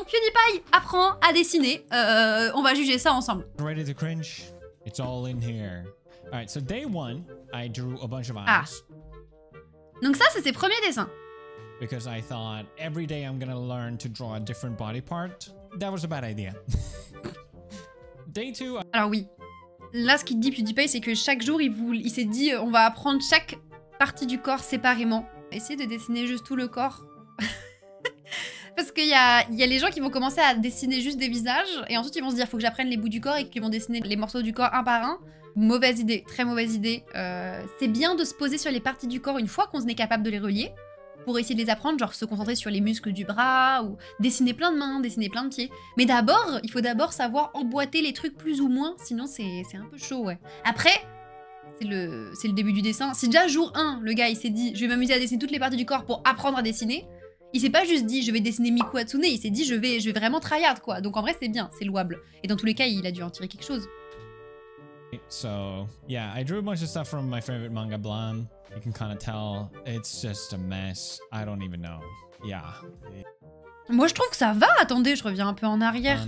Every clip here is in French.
donc PewDiePie apprend à dessiner. On va juger ça ensemble. Ready to cringe? It's all in here. Alright, so day 1, I drew a bunch of eyes. Ah. Donc ça, c'est ses premiers dessins. Because I thought every day I'm gonna learn to draw a different body part. That was a bad idea. Day 2. Alors oui. Là, ce qu'il dit PewDiePie, c'est que chaque jour, il s'est dit on va apprendre chaque partie du corps séparément. Essayez de dessiner juste tout le corps. Parce qu'il y a les gens qui vont commencer à dessiner juste des visages et ensuite ils vont se dire faut que j'apprenne les bouts du corps et qu'ils vont dessiner les morceaux du corps un par un. Mauvaise idée, très mauvaise idée. C'est bien de se poser sur les parties du corps une fois qu'on est capable de les relier pour essayer de les apprendre, genre se concentrer sur les muscles du bras ou dessiner plein de mains, dessiner plein de pieds. Mais d'abord, il faut d'abord savoir emboîter les trucs plus ou moins, sinon c'est un peu chaud, ouais. Après, c'est le début du dessin. Si déjà jour 1, le gars il s'est dit je vais m'amuser à dessiner toutes les parties du corps pour apprendre à dessiner, il s'est pas juste dit je vais dessiner Miku Hatsune, il s'est dit je vais vraiment tryhard quoi. Donc en vrai c'est bien, c'est louable. Et dans tous les cas il a dû en tirer quelque chose. So yeah, I drew a bunch of stuff from my favorite manga, Blam. You can kind of tell it's just a mess. I don't even know. Yeah. Moi je trouve que ça va, attendez, je reviens un peu en arrière.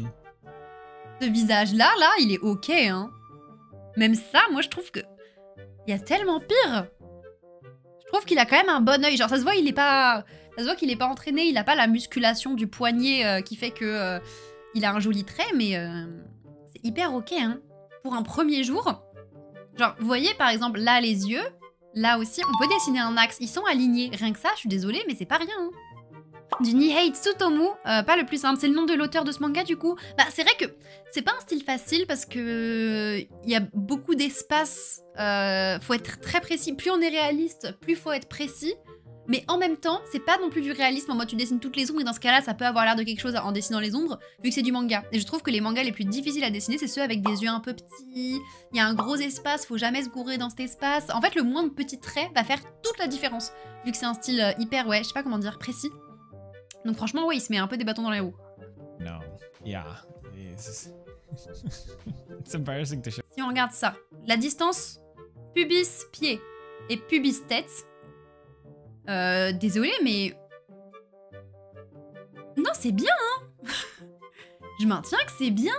Ce visage là, il est ok hein. Même ça, moi je trouve que il y a tellement pire. Je trouve qu'il a quand même un bon œil, genre ça se voit il est pas... Ça se voit qu'il est pas entraîné, il a pas la musculation du poignet qui fait que il a un joli trait, mais c'est hyper ok hein. Pour un premier jour. Genre, vous voyez par exemple là les yeux, là aussi on peut dessiner un axe, ils sont alignés. Rien que ça, je suis désolée, mais c'est pas rien. Hein. Du Nihei Tsutomu, pas le plus simple, c'est le nom de l'auteur de ce manga du coup. Bah c'est vrai que c'est pas un style facile parce que il y a beaucoup d'espace, faut être très précis. Plus on est réaliste, plus faut être précis. Mais en même temps, c'est pas non plus du réalisme en mode tu dessines toutes les ombres et dans ce cas-là, ça peut avoir l'air de quelque chose en dessinant les ombres, vu que c'est du manga. Et je trouve que les mangas les plus difficiles à dessiner, c'est ceux avec des yeux un peu petits, il y a un gros espace, faut jamais se gourer dans cet espace. En fait, le moindre petit trait va faire toute la différence, vu que c'est un style hyper, ouais, je sais pas comment dire, précis. Donc franchement, ouais, il se met un peu des bâtons dans les roues. No, yeah, it's embarrassing to show. Si on regarde ça, la distance pubis-pied et pubis-tête, désolé, mais... Non, c'est bien, hein. Je maintiens que c'est bien.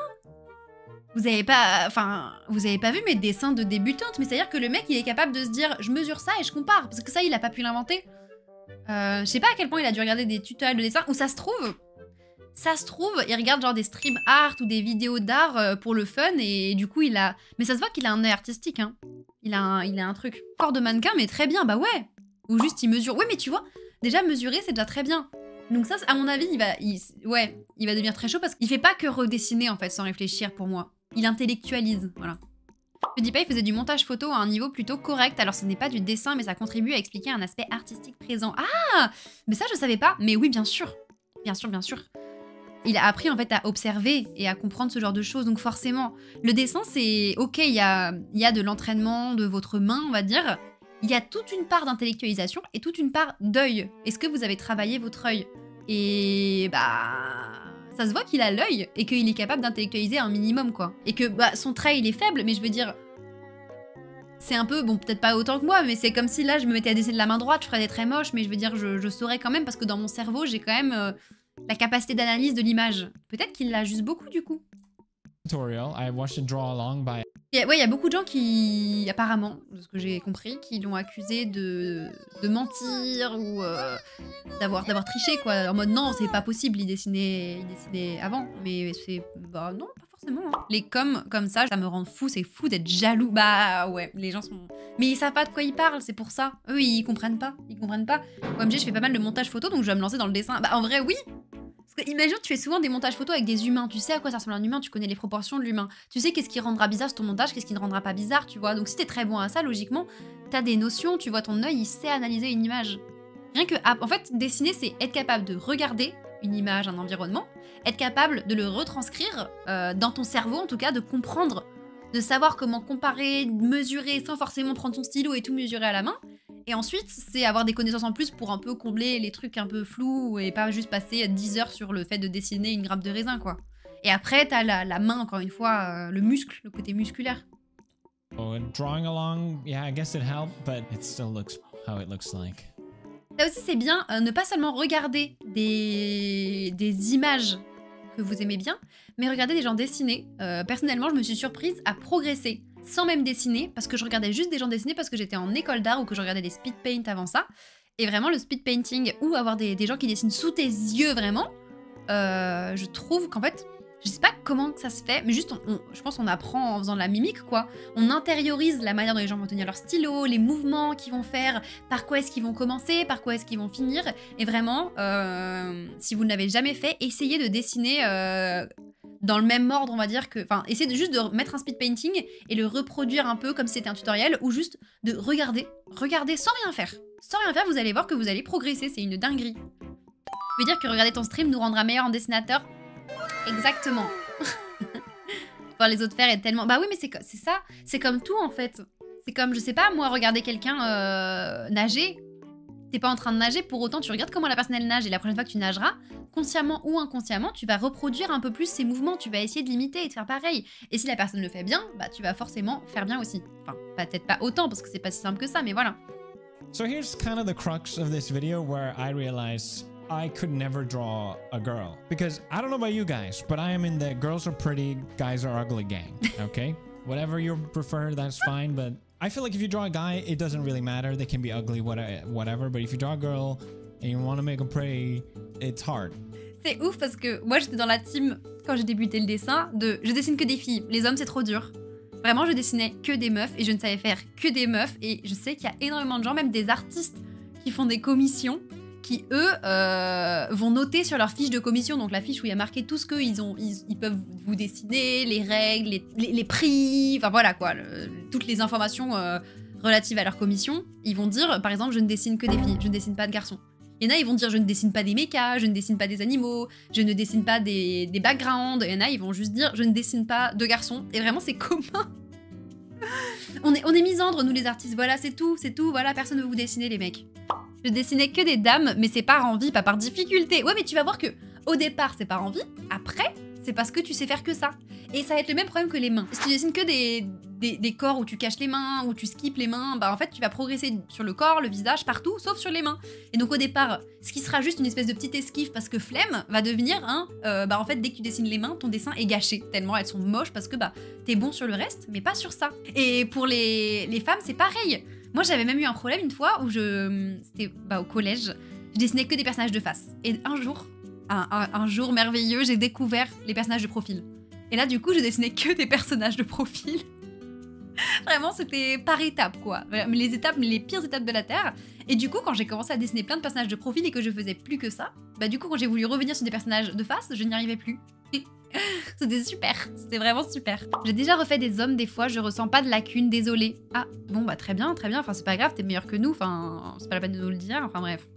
Vous avez pas... Enfin, vous avez pas vu mes dessins de débutante, mais c'est-à-dire que le mec, il est capable de se dire « Je mesure ça et je compare », parce que ça, il a pas pu l'inventer. Je sais pas à quel point il a dû regarder des tutoriels de dessin, ou ça se trouve, il regarde genre des stream art ou des vidéos d'art pour le fun, et du coup, il a... Mais ça se voit qu'il a un œil artistique, hein. Il a un truc. Corps de mannequin, mais très bien, bah ouais. Ou juste il mesure. Ouais, mais tu vois, déjà mesurer, c'est déjà très bien. Donc ça, à mon avis, il va devenir très chaud parce qu'il fait pas que redessiner, en fait, sans réfléchir, pour moi. Il intellectualise, voilà. PewDiePie faisait du montage photo à un niveau plutôt correct, alors ce n'est pas du dessin, mais ça contribue à expliquer un aspect artistique présent. Ah! Mais ça, je savais pas. Mais oui, bien sûr. Bien sûr, bien sûr. Il a appris, en fait, à observer et à comprendre ce genre de choses, donc forcément. Le dessin, c'est... Ok, il y a de l'entraînement de votre main, on va dire. Il y a toute une part d'intellectualisation et toute une part d'œil. Est-ce que vous avez travaillé votre œil? Et bah... Ça se voit qu'il a l'œil et qu'il est capable d'intellectualiser un minimum, quoi. Et que bah, son trait, il est faible, mais je veux dire... C'est un peu... Bon, peut-être pas autant que moi, mais c'est comme si là, je me mettais à dessiner de la main droite, je ferais des traits moches, mais je veux dire, je saurais quand même, parce que dans mon cerveau, j'ai quand même la capacité d'analyse de l'image. Peut-être qu'il l'a juste beaucoup, du coup. Tutorial, I watched it draw along by... Ouais, il y a beaucoup de gens qui, apparemment, de ce que j'ai compris, qui l'ont accusé de mentir ou d'avoir triché, quoi. En mode, non, c'est pas possible, il dessinait avant. Mais c'est... Bah non, pas forcément. Hein. Les comme ça me rend fou, c'est fou d'être jaloux. Bah ouais, les gens sont... Mais ils savent pas de quoi ils parlent, c'est pour ça. Eux, ils comprennent pas. OMG, je fais pas mal de montage photo, donc je vais me lancer dans le dessin. Bah en vrai, oui. Imagine, tu fais souvent des montages photos avec des humains, tu sais à quoi ça ressemble un humain, tu connais les proportions de l'humain, tu sais qu'est-ce qui rendra bizarre ton montage, qu'est-ce qui ne rendra pas bizarre, tu vois. Donc si t'es très bon à ça, logiquement, t'as des notions, tu vois, ton œil, il sait analyser une image. Rien que... En fait, dessiner, c'est être capable de regarder une image, un environnement, être capable de le retranscrire dans ton cerveau, en tout cas, de comprendre, de savoir comment comparer, mesurer, sans forcément prendre son stylo et tout mesurer à la main. Et ensuite, c'est avoir des connaissances en plus pour un peu combler les trucs un peu flous et pas juste passer 10 heures sur le fait de dessiner une grappe de raisin, quoi. Et après, t'as la main, encore une fois, le muscle, le côté musculaire. Oh, drawing along, yeah, I guess it helped, but it still looks how it looks like. Là aussi, c'est bien ne pas seulement regarder des images que vous aimez bien, mais regardez des gens dessiner. Personnellement, je me suis surprise à progresser sans même dessiner, parce que je regardais juste des gens dessiner parce que j'étais en école d'art ou que je regardais des speed paint avant ça. Et vraiment, le speed painting ou avoir des gens qui dessinent sous tes yeux vraiment, je trouve qu'en fait, je sais pas comment ça se fait, mais juste, je pense qu'on apprend en faisant de la mimique, quoi. On intériorise la manière dont les gens vont tenir leur stylo, les mouvements qu'ils vont faire, par quoi est-ce qu'ils vont commencer, par quoi est-ce qu'ils vont finir. Et vraiment, si vous ne l'avez jamais fait, essayez de dessiner dans le même ordre, on va dire que... Enfin, essayez juste de mettre un speed painting et le reproduire un peu comme si c'était un tutoriel, ou juste de regarder sans rien faire. Sans rien faire, vous allez voir que vous allez progresser, c'est une dinguerie. Je veux dire que regarder ton stream nous rendra meilleur en dessinateur. Exactement. Voir les autres faire est tellement... Bah oui, mais c'est ça. C'est comme tout, en fait. C'est comme, je sais pas, moi, regarder quelqu'un nager. T'es pas en train de nager, pour autant, tu regardes comment la personne, elle nage. Et la prochaine fois que tu nageras, consciemment ou inconsciemment, tu vas reproduire un peu plus ses mouvements. Tu vas essayer de l'imiter et de faire pareil. Et si la personne le fait bien, bah tu vas forcément faire bien aussi. Enfin, peut-être pas autant, parce que c'est pas si simple que ça, mais voilà. So here's kind of the crux of this video where I realized I could never draw a girl. Because I don't know about you guys, but I am in the girls are pretty, guys are ugly gang, okay? Whatever you prefer, that's fine, but I feel like if you draw a guy, it doesn't really matter. They can be ugly, whatever, but if you draw a girl and you want to make them pretty, it's hard. C'est ouf parce que moi j'étais dans la team, quand j'ai débuté le dessin, de je dessine que des filles, les hommes c'est trop dur. Vraiment, je dessinais que des meufs et je ne savais faire que des meufs. Et je sais qu'il y a énormément de gens, même des artistes, qui font des commissions, qui eux vont noter sur leur fiche de commission, donc la fiche où il y a marqué tout ce qu'ils peuvent vous dessiner, les règles, les prix, enfin voilà quoi, toutes les informations relatives à leur commission. Ils vont dire, par exemple, je ne dessine que des filles, je ne dessine pas de garçons. Il y en a, ils vont dire, je ne dessine pas des mechas, je ne dessine pas des animaux, je ne dessine pas des backgrounds. Il y en a, ils vont juste dire, je ne dessine pas de garçons. Et vraiment, c'est commun. On est misandres, nous les artistes. Voilà, c'est tout. Voilà, personne ne veut vous dessiner, les mecs. Je dessinais que des dames, mais c'est par envie, pas par difficulté. Ouais, mais tu vas voir que au départ, c'est par envie. Après, c'est parce que tu sais faire que ça. Et ça va être le même problème que les mains. Si tu dessines que des corps où tu caches les mains, où tu skippes les mains, bah en fait, tu vas progresser sur le corps, le visage, partout, sauf sur les mains. Et donc au départ, ce qui sera juste une espèce de petite esquive parce que flemme, va devenir bah en fait, dès que tu dessines les mains, ton dessin est gâché. Tellement elles sont moches parce que bah t'es bon sur le reste, mais pas sur ça. Et pour les femmes, c'est pareil. Moi, j'avais même eu un problème une fois où c'était au collège, je dessinais que des personnages de face. Et un jour merveilleux, j'ai découvert les personnages de profil. Et là, du coup, je dessinais que des personnages de profil. Vraiment, c'était par étapes, quoi. Les pires étapes de la Terre. Et du coup, quand j'ai commencé à dessiner plein de personnages de profil et que je faisais plus que ça, bah du coup, quand j'ai voulu revenir sur des personnages de face, je n'y arrivais plus. C'était super, c'était vraiment super. J'ai déjà refait des hommes, des fois, je ressens pas de lacunes, désolée. Ah, bon, bah très bien, enfin c'est pas grave, t'es meilleur que nous, enfin c'est pas la peine de nous le dire, enfin bref.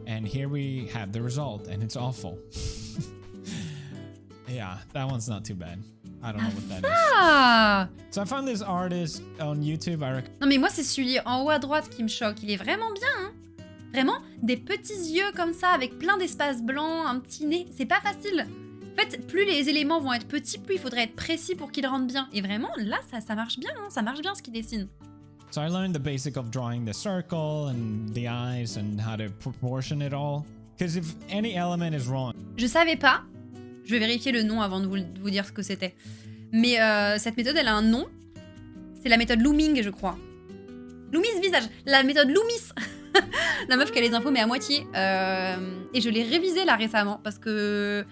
And here we have the result, and it's awful. Yeah, that one's not too bad. I don't know what that Ah is. So I found this artist on YouTube. Non mais moi c'est celui en haut à droite qui me choque, il est vraiment bien, hein. Vraiment, des petits yeux comme ça, avec plein d'espaces blancs, un petit nez, c'est pas facile. En fait, plus les éléments vont être petits, plus il faudrait être précis pour qu'ils rendent bien. Et vraiment, là, ça marche bien, hein, ça marche bien ce qu'il dessine. So I learned the basic of drawing the circle and the eyes and how to proportion it all. Because if any element is wrong... Je savais pas. Je vais vérifier le nom avant de vous dire ce que c'était. Mais cette méthode, elle a un nom. C'est la méthode Looming, je crois. Loomis visage. La méthode Loomis. La meuf qui a les infos, mais à moitié. Et je l'ai révisée là récemment parce que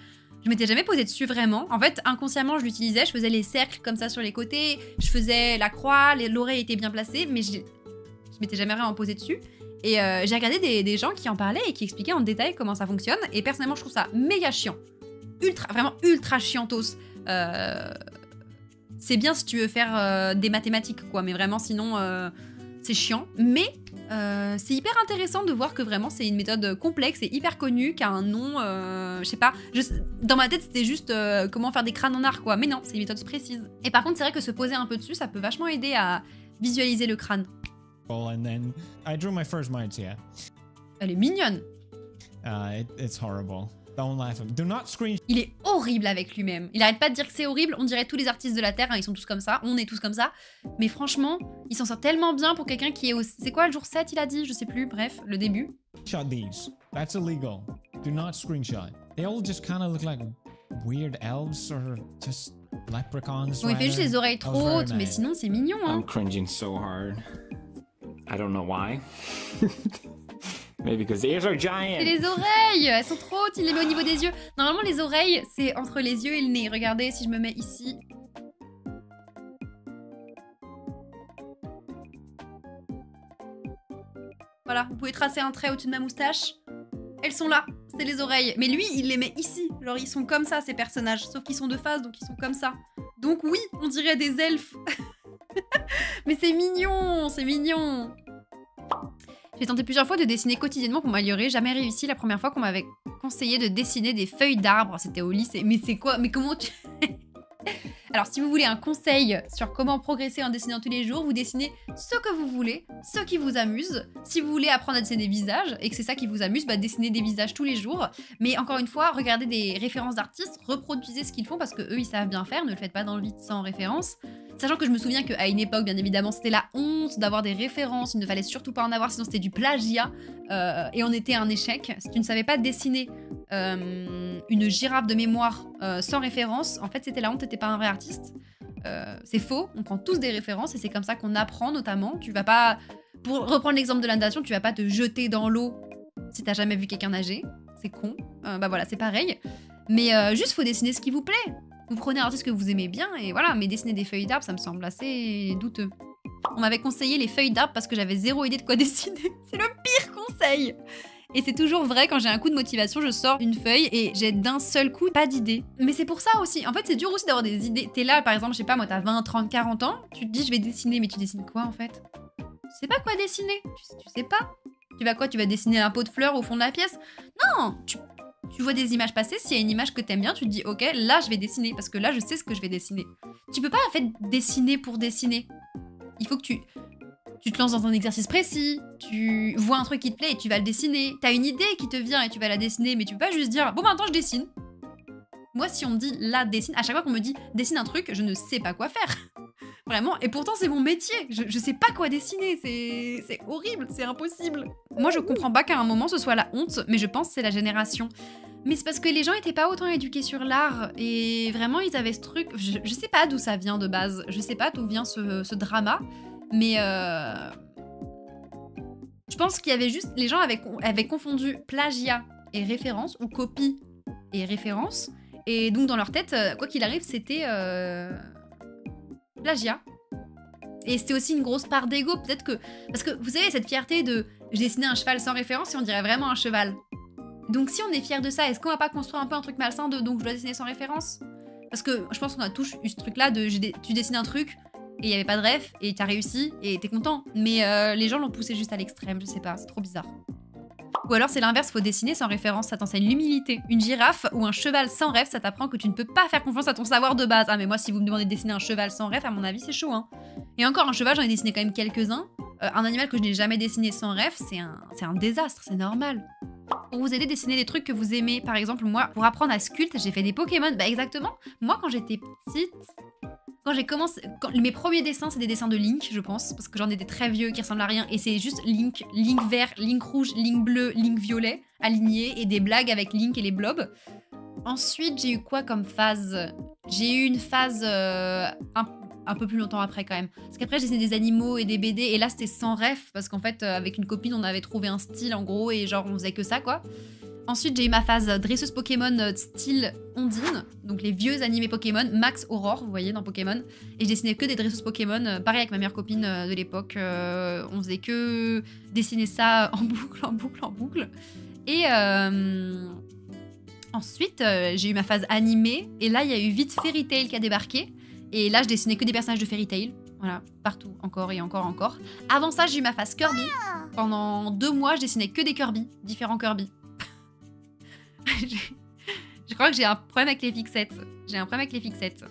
je m'étais jamais posée dessus vraiment. En fait, inconsciemment, je l'utilisais. Je faisais les cercles comme ça sur les côtés. Je faisais la croix. L'oreille était bien placée, mais je m'étais jamais vraiment posée dessus. Et j'ai regardé des gens qui en parlaient et qui expliquaient en détail comment ça fonctionne. Et personnellement, je trouve ça méga chiant. Vraiment ultra chiantos. C'est bien si tu veux faire des mathématiques, quoi. Mais vraiment, sinon, c'est chiant. Mais c'est hyper intéressant de voir que vraiment, c'est une méthode complexe et hyper connue, qui a un nom, je sais pas. Dans ma tête, c'était juste comment faire des crânes en art, quoi. Mais non, c'est une méthode précise. Et par contre, c'est vrai que se poser un peu dessus, ça peut vachement aider à visualiser le crâne. And then I drew my first mites, yeah. Elle est mignonne. It's horrible. Don't laugh at me. Do not screen. Il est horrible avec lui-même. Il arrête pas de dire que c'est horrible. On dirait tous les artistes de la Terre, hein, ils sont tous comme ça. On est tous comme ça. Mais franchement, il s'en sort tellement bien pour quelqu'un qui est au... C'est quoi le jour 7, il a dit? Je sais plus. Bref, le début. Shot these. That's illegal. Do not screenshot. They all just kind of look like weird elves or just leprechauns. On il fait juste rather. les oreilles That was trop very hautes, mais nice. sinon c'est mignon, hein. I'm cringing so hard. I don't know why. Maybe because the ears are giant. C'est les oreilles, elles sont trop hautes, il les met au niveau des yeux. Normalement les oreilles, c'est entre les yeux et le nez. Regardez, si je me mets ici... Voilà, vous pouvez tracer un trait au-dessus de ma moustache. Elles sont là, c'est les oreilles. Mais lui, il les met ici. Genre, ils sont comme ça, ces personnages. Sauf qu'ils sont de face, donc ils sont comme ça. Donc oui, on dirait des elfes. Mais c'est mignon, c'est mignon. J'ai tenté plusieurs fois de dessiner quotidiennement pour m'améliorer. Jamais réussi. La première fois qu'on m'avait conseillé de dessiner des feuilles d'arbres, c'était au lycée. Mais c'est quoi? Mais comment tu... Alors, si vous voulez un conseil sur comment progresser en dessinant tous les jours, vous dessinez ce que vous voulez, ce qui vous amuse. Si vous voulez apprendre à dessiner des visages et que c'est ça qui vous amuse, bah dessinez des visages tous les jours. Mais encore une fois, regardez des références d'artistes, reproduisez ce qu'ils font parce que eux ils savent bien faire, ne le faites pas dans le vide sans référence. Sachant que je me souviens qu'à une époque, bien évidemment, c'était la honte d'avoir des références, il ne fallait surtout pas en avoir, sinon c'était du plagiat, et on était un échec. Si tu ne savais pas dessiner une girafe de mémoire sans référence, en fait c'était la honte, t'étais pas un vrai artiste. C'est faux, on prend tous des références et c'est comme ça qu'on apprend notamment. Tu vas pas, pour reprendre l'exemple de la natation, tu vas pas te jeter dans l'eau si t'as jamais vu quelqu'un nager, c'est con. Bah voilà, c'est pareil. Mais juste faut dessiner ce qui vous plaît. Vous prenez un artiste que vous aimez bien et voilà, mais dessiner des feuilles d'arbres, ça me semble assez douteux. On m'avait conseillé les feuilles d'arbres parce que j'avais zéro idée de quoi dessiner. C'est le pire conseil. Et c'est toujours vrai, quand j'ai un coup de motivation, je sors une feuille et j'ai d'un seul coup pas d'idée. Mais c'est pour ça aussi. En fait, c'est dur aussi d'avoir des idées. T'es là, par exemple, je sais pas, moi, t'as 20, 30, 40 ans, tu te dis je vais dessiner, mais tu dessines quoi en fait? Tu sais pas quoi dessiner. Tu sais pas. Tu vas quoi? Tu vas dessiner un pot de fleurs au fond de la pièce? Non, tu vois des images passer, s'il y a une image que t'aimes bien, tu te dis ok, là je vais dessiner, parce que là je sais ce que je vais dessiner. Tu peux pas en fait dessiner pour dessiner. Il faut que tu te lances dans un exercice précis, tu vois un truc qui te plaît et tu vas le dessiner. T'as une idée qui te vient et tu vas la dessiner, mais tu peux pas juste dire bon maintenant je dessine. Moi si on me dit là dessine, à chaque fois qu'on me dit dessine un truc, je ne sais pas quoi faire. Vraiment, et pourtant c'est mon métier, je sais pas quoi dessiner, c'est horrible, c'est impossible. Moi je comprends pas qu'à un moment ce soit la honte, mais je pense que c'est la génération. Mais c'est parce que les gens étaient pas autant éduqués sur l'art, et vraiment ils avaient ce truc, je sais pas d'où ça vient de base, je sais pas d'où vient ce drama, mais je pense qu'il y avait juste, les gens avaient confondu plagiat et référence, ou copie et référence, et donc dans leur tête, quoi qu'il arrive, c'était... plagiat. Et c'était aussi une grosse part d'ego, peut-être que... Parce que vous savez, cette fierté de... J'ai dessiné un cheval sans référence et on dirait vraiment un cheval. Donc si on est fier de ça, est-ce qu'on va pas construire un peu un truc malsain de donc je dois dessiner sans référence? Parce que je pense qu'on a tous eu ce truc-là de tu dessines un truc et il y avait pas de ref et t'as réussi et t'es content. Mais les gens l'ont poussé juste à l'extrême, je sais pas, c'est trop bizarre. Ou alors c'est l'inverse, faut dessiner sans référence, ça t'enseigne l'humilité. Une girafe ou un cheval sans ref, ça t'apprend que tu ne peux pas faire confiance à ton savoir de base. Ah mais moi si vous me demandez de dessiner un cheval sans ref, à mon avis c'est chaud hein. Et encore un cheval, j'en ai dessiné quand même quelques-uns. Un animal que je n'ai jamais dessiné sans ref, c'est un désastre, c'est normal. Pour vous aider à dessiner des trucs que vous aimez, par exemple moi, pour apprendre à sculpter, j'ai fait des Pokémon. Bah exactement, moi quand j'étais petite... Quand j'ai commencé, mes premiers dessins, c'est des dessins de Link, je pense, parce que j'en ai des très vieux qui ressemblent à rien, et c'est juste Link vert, Link rouge, Link bleu, Link violet, alignés, et des blagues avec Link et les blobs. Ensuite, j'ai eu quoi comme phase? J'ai eu une phase un peu plus longtemps après quand même. Parce qu'après, j'ai dessiné des animaux et des BD, et là, c'était sans ref, parce qu'en fait, avec une copine, on avait trouvé un style, en gros, et genre, on faisait que ça, quoi. Ensuite, j'ai eu ma phase dresseuse Pokémon style Ondine, donc les vieux animés Pokémon, Max Aurore, vous voyez, dans Pokémon. Et je dessinais que des dresseuses Pokémon, pareil avec ma meilleure copine de l'époque, on faisait que dessiner ça en boucle, en boucle, en boucle. Et ensuite, j'ai eu ma phase animée, et là, il y a eu vite Fairy Tail qui a débarqué. Et là, je dessinais que des personnages de Fairy Tail, voilà, partout, encore et encore, encore. Avant ça, j'ai eu ma phase Kirby. Pendant 2 mois, je dessinais que des Kirby, différents Kirby. Je crois que j'ai un problème avec les fixettes. J'ai un problème avec les fixettes.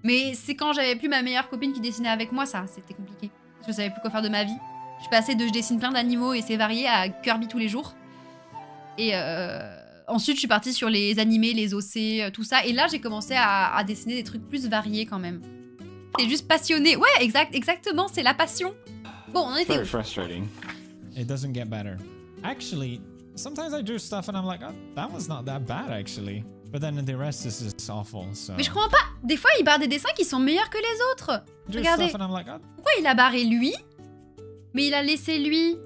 Mais c'est quand j'avais plus ma meilleure copine qui dessinait avec moi, ça, c'était compliqué. Je savais plus quoi faire de ma vie. Je suis passée de je dessine plein d'animaux et c'est varié à Kirby tous les jours. Et ensuite, je suis partie sur les animés, les OC, tout ça. Et là, j'ai commencé à dessiner des trucs plus variés quand même. C'est juste passionné. Ouais, exactement, c'est la passion. Bon, on en était Very où? frustrating. It doesn't get better. Actually, sometimes I do stuff and I'm like, oh, that was not that bad actually. But then the rest is just awful, so... Mais je comprends pas. Des fois, il barre des dessins qui sont meilleurs que les autres. Do Regardez. stuff and I'm like, oh, Pourquoi il a barré lui, mais il a laissé lui...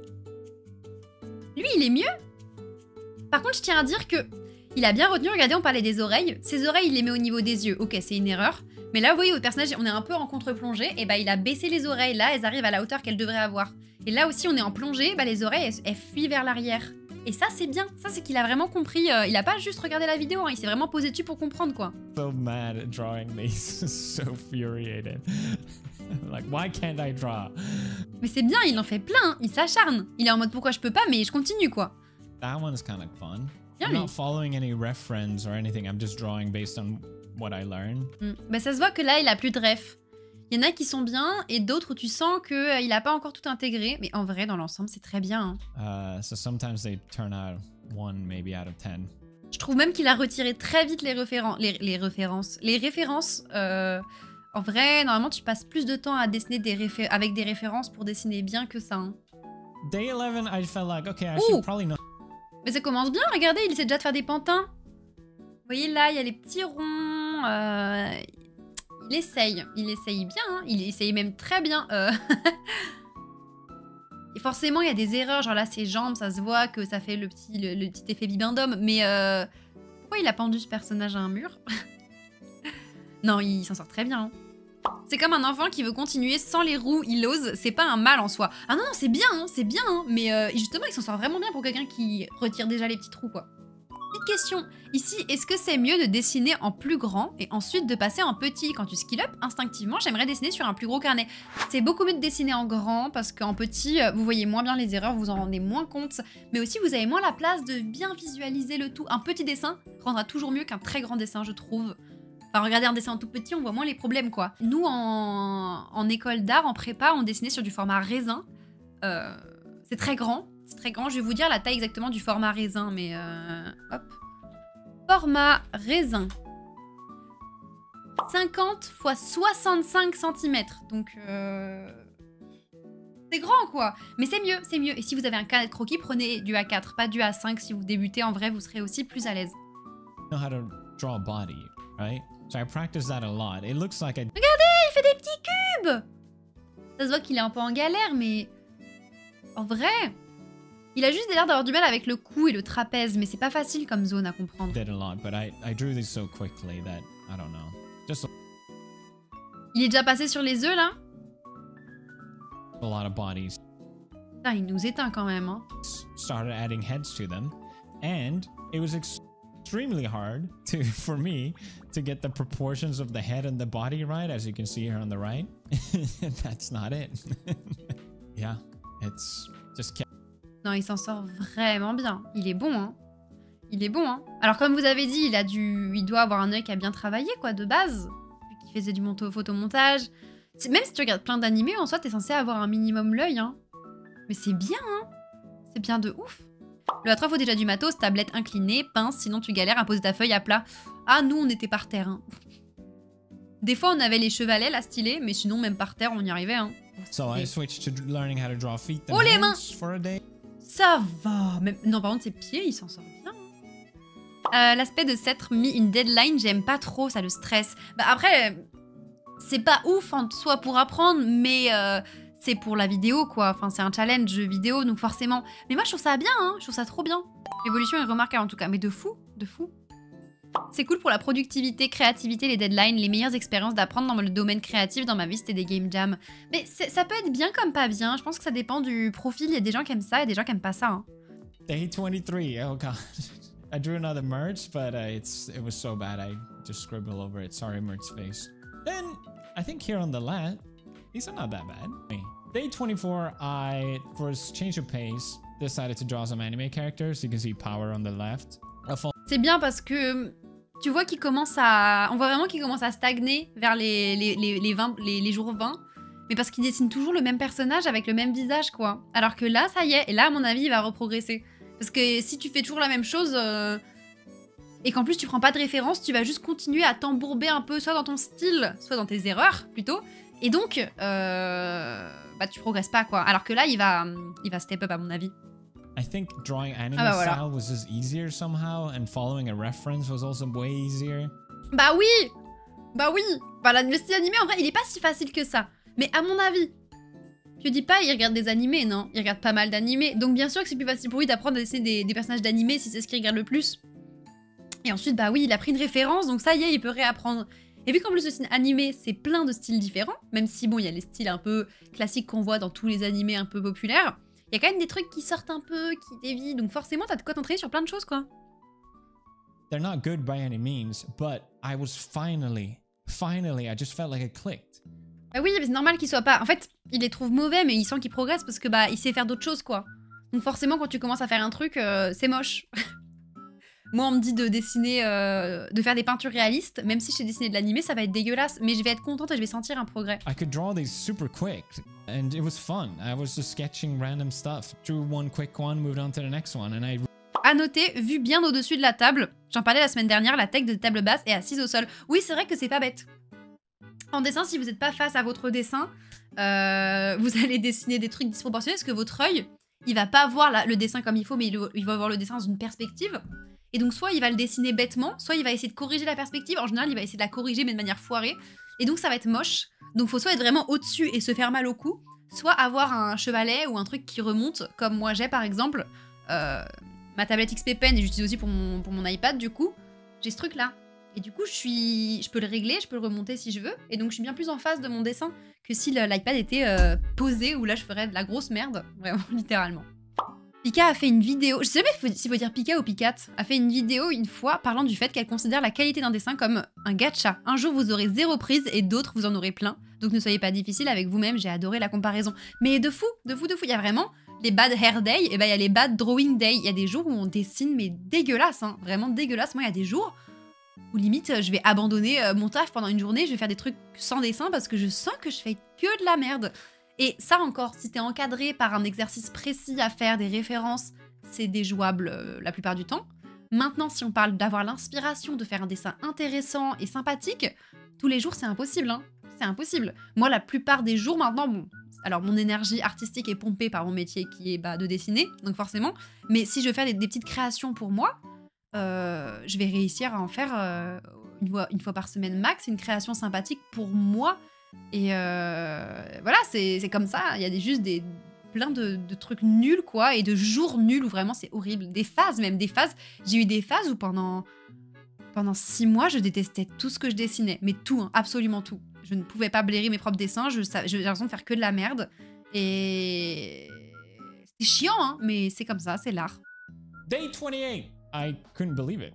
Lui, il est mieux. Par contre, je tiens à dire que il a bien retenu. Regardez, on parlait des oreilles. Ses oreilles, il les met au niveau des yeux. Ok, c'est une erreur. Mais là, vous voyez, au personnage, on est un peu en contre-plongée. Et bah, il a baissé les oreilles. Là, elles arrivent à la hauteur qu'elles devraient avoir. Et là aussi, on est en plongée. Bah, les oreilles, elles fuient vers l'arrière. Et ça, c'est bien. Ça, c'est qu'il a vraiment compris. Il a pas juste regardé la vidéo. Hein, il s'est vraiment posé dessus pour comprendre, quoi. so mad at drawing these. So infuriated. Like, why can't I draw? Mais c'est bien, il en fait plein. Hein. Il s'acharne. Il est en mode pourquoi je peux pas, mais je continue, quoi. That one's kind of fun. Bien, I'm lui. not following any reference or anything. I'm just drawing based on what I learned. Bah, ça se voit que là, il a plus de ref. Il y en a qui sont bien et d'autres où tu sens qu'il a pas encore tout intégré. Mais en vrai, dans l'ensemble, c'est très bien. Hein. So sometimes they turn out 1 maybe out of 10. Je trouve même qu'il a retiré très vite les références. Les références, en vrai, normalement, tu passes plus de temps à dessiner avec des références pour dessiner bien que ça. Hein. Day 11, I felt like, okay, I Ouh. should probably know. Mais ça commence bien, regardez, il essaie déjà de faire des pantins. Vous voyez là, il y a les petits ronds. Il essaye bien, hein. Il essaye même très bien. Et forcément, il y a des erreurs, genre là, ses jambes, ça se voit que ça fait le petit effet bibendum. Mais pourquoi il a pendu ce personnage à un mur? Non, il s'en sort très bien. Hein. C'est comme un enfant qui veut continuer sans les roues, il ose, c'est pas un mal en soi. Ah non, non, c'est bien, hein, mais justement, il s'en sort vraiment bien pour quelqu'un qui retire déjà les petits trous, quoi. Petite question, ici, est-ce que c'est mieux de dessiner en plus grand et ensuite de passer en petit? Quand tu skill up, instinctivement, j'aimerais dessiner sur un plus gros carnet. C'est beaucoup mieux de dessiner en grand parce qu'en petit, vous voyez moins bien les erreurs, vous en rendez moins compte, mais aussi vous avez moins la place de bien visualiser le tout. Un petit dessin rendra toujours mieux qu'un très grand dessin, je trouve. Enfin, regardez un dessin tout petit, on voit moins les problèmes, quoi. Nous, en école d'art, en prépa, on dessinait sur du format raisin. C'est très grand. C'est très grand. Je vais vous dire la taille exactement du format raisin, mais... hop. Format raisin. 50 x 65 cm. Donc... c'est grand, quoi. Mais c'est mieux, c'est mieux. Et si vous avez un carnet de croquis, prenez du A4, pas du A5. Si vous débutez, en vrai, vous serez aussi plus à l'aise. I know how to draw a body, right? So I practice that a lot. It looks like I... Regardez, il fait des petits cubes. Ça se voit qu'il est un peu en galère, mais... En vrai... Il a juste l'air d'avoir du mal avec le cou et le trapèze, mais c'est pas facile comme zone à comprendre. did a lot, but I drew this so quickly that, I don't know. Just Il est déjà passé sur les œufs, là? a lot of bodies. Putain, il nous éteint quand même, hein. Started adding heads to them. And it was extremely hard for me to get the proportions of the head and the body right, as you can see here on the right. That's not it. Yeah, it's just... Non, il s'en sort vraiment bien. Il est bon, hein. Il est bon, hein. Alors, comme vous avez dit, il doit avoir un œil qui a bien travaillé, quoi, de base. Vu qu'il faisait du photomontage. Même si tu regardes plein d'animés, en soi, t'es censé avoir un minimum l'œil, hein. Mais c'est bien, hein. C'est bien de ouf. Le A3, faut déjà du matos, tablette inclinée, pince, sinon tu galères à poser ta feuille à plat. Ah, nous, on était par terre, hein. Des fois, on avait les chevalets, là, stylés, mais sinon, même par terre, on y arrivait, hein. So I switched to learning how to draw feet and Oh, les mains! hands for a day. Ça va. Même... Non, par contre, ses pieds, il s'en sort bien. L'aspect de s'être mis une deadline, j'aime pas trop, ça le stresse. Bah après, c'est pas ouf en soi pour apprendre, mais c'est pour la vidéo, quoi. Enfin, c'est un challenge vidéo, donc forcément. Mais moi, je trouve ça bien, hein. Je trouve ça trop bien. L'évolution est remarquable, en tout cas. Mais de fou, de fou. C'est cool pour la productivité, créativité, les deadlines, les meilleures expériences d'apprendre dans le domaine créatif. Dans ma vie, c'était des game jams. Mais ça peut être bien comme pas bien. Je pense que ça dépend du profil. Il y a des gens qui aiment ça et des gens qui aiment pas ça. Hein. Day 23. Oh god. I drew another Mertz, but it was so bad I just scribbled over it. Sorry, Mertz face. Then I think here on the left, these are not that bad. Day 24, I, for a change of pace, decided to draw some anime characters. You can see Power on the left. C'est bien parce que tu vois qu'il commence à... On voit vraiment qu'il commence à stagner vers les jours 20. Mais parce qu'il dessine toujours le même personnage avec le même visage, quoi. Alors que là, ça y est. Et là, à mon avis, il va reprogresser. Parce que si tu fais toujours la même chose... Et qu'en plus, tu prends pas de référence, tu vas juste continuer à t'embourber un peu, soit dans ton style, soit dans tes erreurs, plutôt. Et donc, bah, tu progresses pas, quoi. Alors que là, il va step up, à mon avis. I think drawing anime Ah bah voilà. style was just easier somehow, and following a reference was also way easier. Bah oui. Bah oui. Bah, le style animé, en vrai, il est pas si facile que ça. Mais à mon avis, tu dis pas il regarde des animés, non? Il regarde pas mal d'animés. Donc bien sûr que c'est plus facile pour lui d'apprendre à dessiner des personnages d'animés si c'est ce qu'il regarde le plus. Et ensuite, bah oui, il a pris une référence, donc ça y est, il peut réapprendre. Et vu qu'en plus le style animé, c'est plein de styles différents, même si bon, il y a les styles un peu classiques qu'on voit dans tous les animés un peu populaires, il y a quand même des trucs qui sortent un peu, qui dévient, donc forcément, t'as de quoi t'entraîner sur plein de choses, quoi. They're not good by any means, but I was finally, I just felt like it clicked. Bah oui, mais c'est normal qu'il soit pas... En fait, il les trouve mauvais, mais il sent qu'il progresse parce que bah, il sait faire d'autres choses, quoi. Donc forcément, quand tu commences à faire un truc, c'est moche. Moi, on me dit de dessiner, de faire des peintures réalistes, même si je sais dessiner de l'animé, ça va être dégueulasse, mais je vais être contente et je vais sentir un progrès. I could draw these super quick, and it was fun. I was just sketching random stuff, drew one quick one, moved on to the next one, and I... À noter, vu bien au-dessus de la table, j'en parlais la semaine dernière, la tech de table basse est assise au sol. Oui, c'est vrai que c'est pas bête. En dessin, si vous n'êtes pas face à votre dessin, vous allez dessiner des trucs disproportionnés parce que votre œil, il va pas voir le dessin comme il faut, mais il va voir le dessin dans une perspective. Et donc, soit il va le dessiner bêtement, soit il va essayer de corriger la perspective. En général, il va essayer de la corriger, mais de manière foirée. Et donc, ça va être moche. Donc, faut soit être vraiment au-dessus et se faire mal au cou, soit avoir un chevalet ou un truc qui remonte, comme moi j'ai par exemple. Ma tablette XP Pen, et j'utilise aussi pour mon iPad, du coup, j'ai ce truc-là. Et du coup, je peux le régler, je peux le remonter si je veux. Et donc, je suis bien plus en face de mon dessin que si l'iPad était posé, où là, je ferais de la grosse merde. Vraiment, littéralement. Pika a fait une vidéo, je sais pas s'il faut dire Pika ou Picat, a fait une vidéo une fois parlant du fait qu'elle considère la qualité d'un dessin comme un gacha. Un jour, vous aurez 0 prise et d'autres, vous en aurez plein. Donc, ne soyez pas difficile avec vous-même, j'ai adoré la comparaison. Mais de fou, il y a vraiment... Les bad hair day, et ben il y a les bad drawing day. Il y a des jours où on dessine, mais dégueulasse, hein, vraiment dégueulasse. Moi, il y a des jours où limite, je vais abandonner mon taf pendant une journée, je vais faire des trucs sans dessin parce que je sens que je fais que de la merde. Et ça encore, si t'es encadré par un exercice précis à faire, des références, c'est déjouable la plupart du temps. Maintenant, si on parle d'avoir l'inspiration de faire un dessin intéressant et sympathique, tous les jours, c'est impossible, hein. C'est impossible. Moi, la plupart des jours maintenant, bon... Alors, mon énergie artistique est pompée par mon métier qui est de dessiner, donc forcément. Mais si je fais des petites créations pour moi, je vais réussir à en faire une fois par semaine max, une création sympathique pour moi. Et voilà, c'est comme ça. Il y a juste plein de trucs nuls, quoi, et de jours nuls où vraiment c'est horrible. Des phases. J'ai eu des phases où pendant 6 mois, je détestais tout ce que je dessinais. Mais tout, hein, absolument tout. Je ne pouvais pas blairer mes propres dessins, j'ai l'impression de faire que de la merde. Et... c'est chiant, hein, mais c'est comme ça, c'est l'art. Day 28! I couldn't believe it.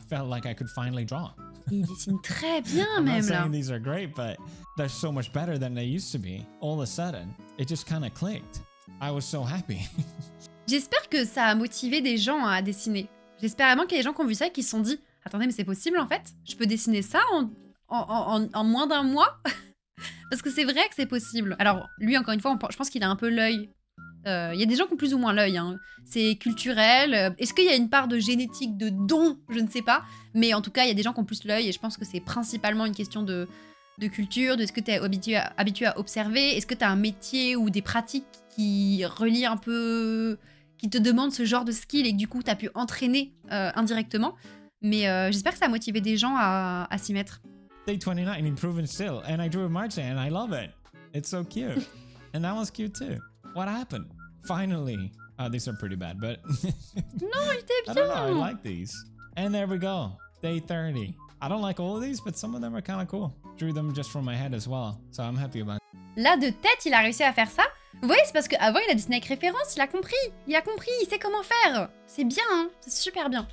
Felt like I could finally draw. Il dessine très bien, I'm même, not là. saying these are great, but they're so much better than they used to be. All of a sudden, it just kind of clicked. I was so happy. J'espère que ça a motivé des gens à dessiner. J'espère vraiment qu'il y a des gens qui ont vu ça et qui se sont dit « Attendez, mais c'est possible, en fait? Je peux dessiner ça en moins d'un mois ?» Parce que c'est vrai que c'est possible. Alors, lui, encore une fois, je pense qu'il a un peu l'œil. Il y a des gens qui ont plus ou moins l'œil. Hein. C'est culturel. Est-ce qu'il y a une part de génétique, de don? Je ne sais pas. Mais en tout cas, il y a des gens qui ont plus l'œil. Et je pense que c'est principalement une question de culture, de est-ce que tu es habitué à observer. Est-ce que tu as un métier ou des pratiques qui relient un peu... qui te demandent ce genre de skill et que du coup, tu as pu entraîner indirectement. Mais j'espère que ça a motivé des gens à s'y mettre. Day 29 and improving still. And I drew a March and I love it. It's so cute. And that one's cute too. What happened? Finally. These are pretty bad, but... Non, il était I bien. don't know, I like these. And there we go. Day 30. I don't like all of these, but some of them are kind of cool. Drew them just from my head as well. So I'm happy about it. Là, de tête, il a réussi à faire ça. Vous voyez, c'est parce qu'avant, il a dessiné avec référence, il a compris, il sait comment faire. C'est bien, hein, c'est super bien.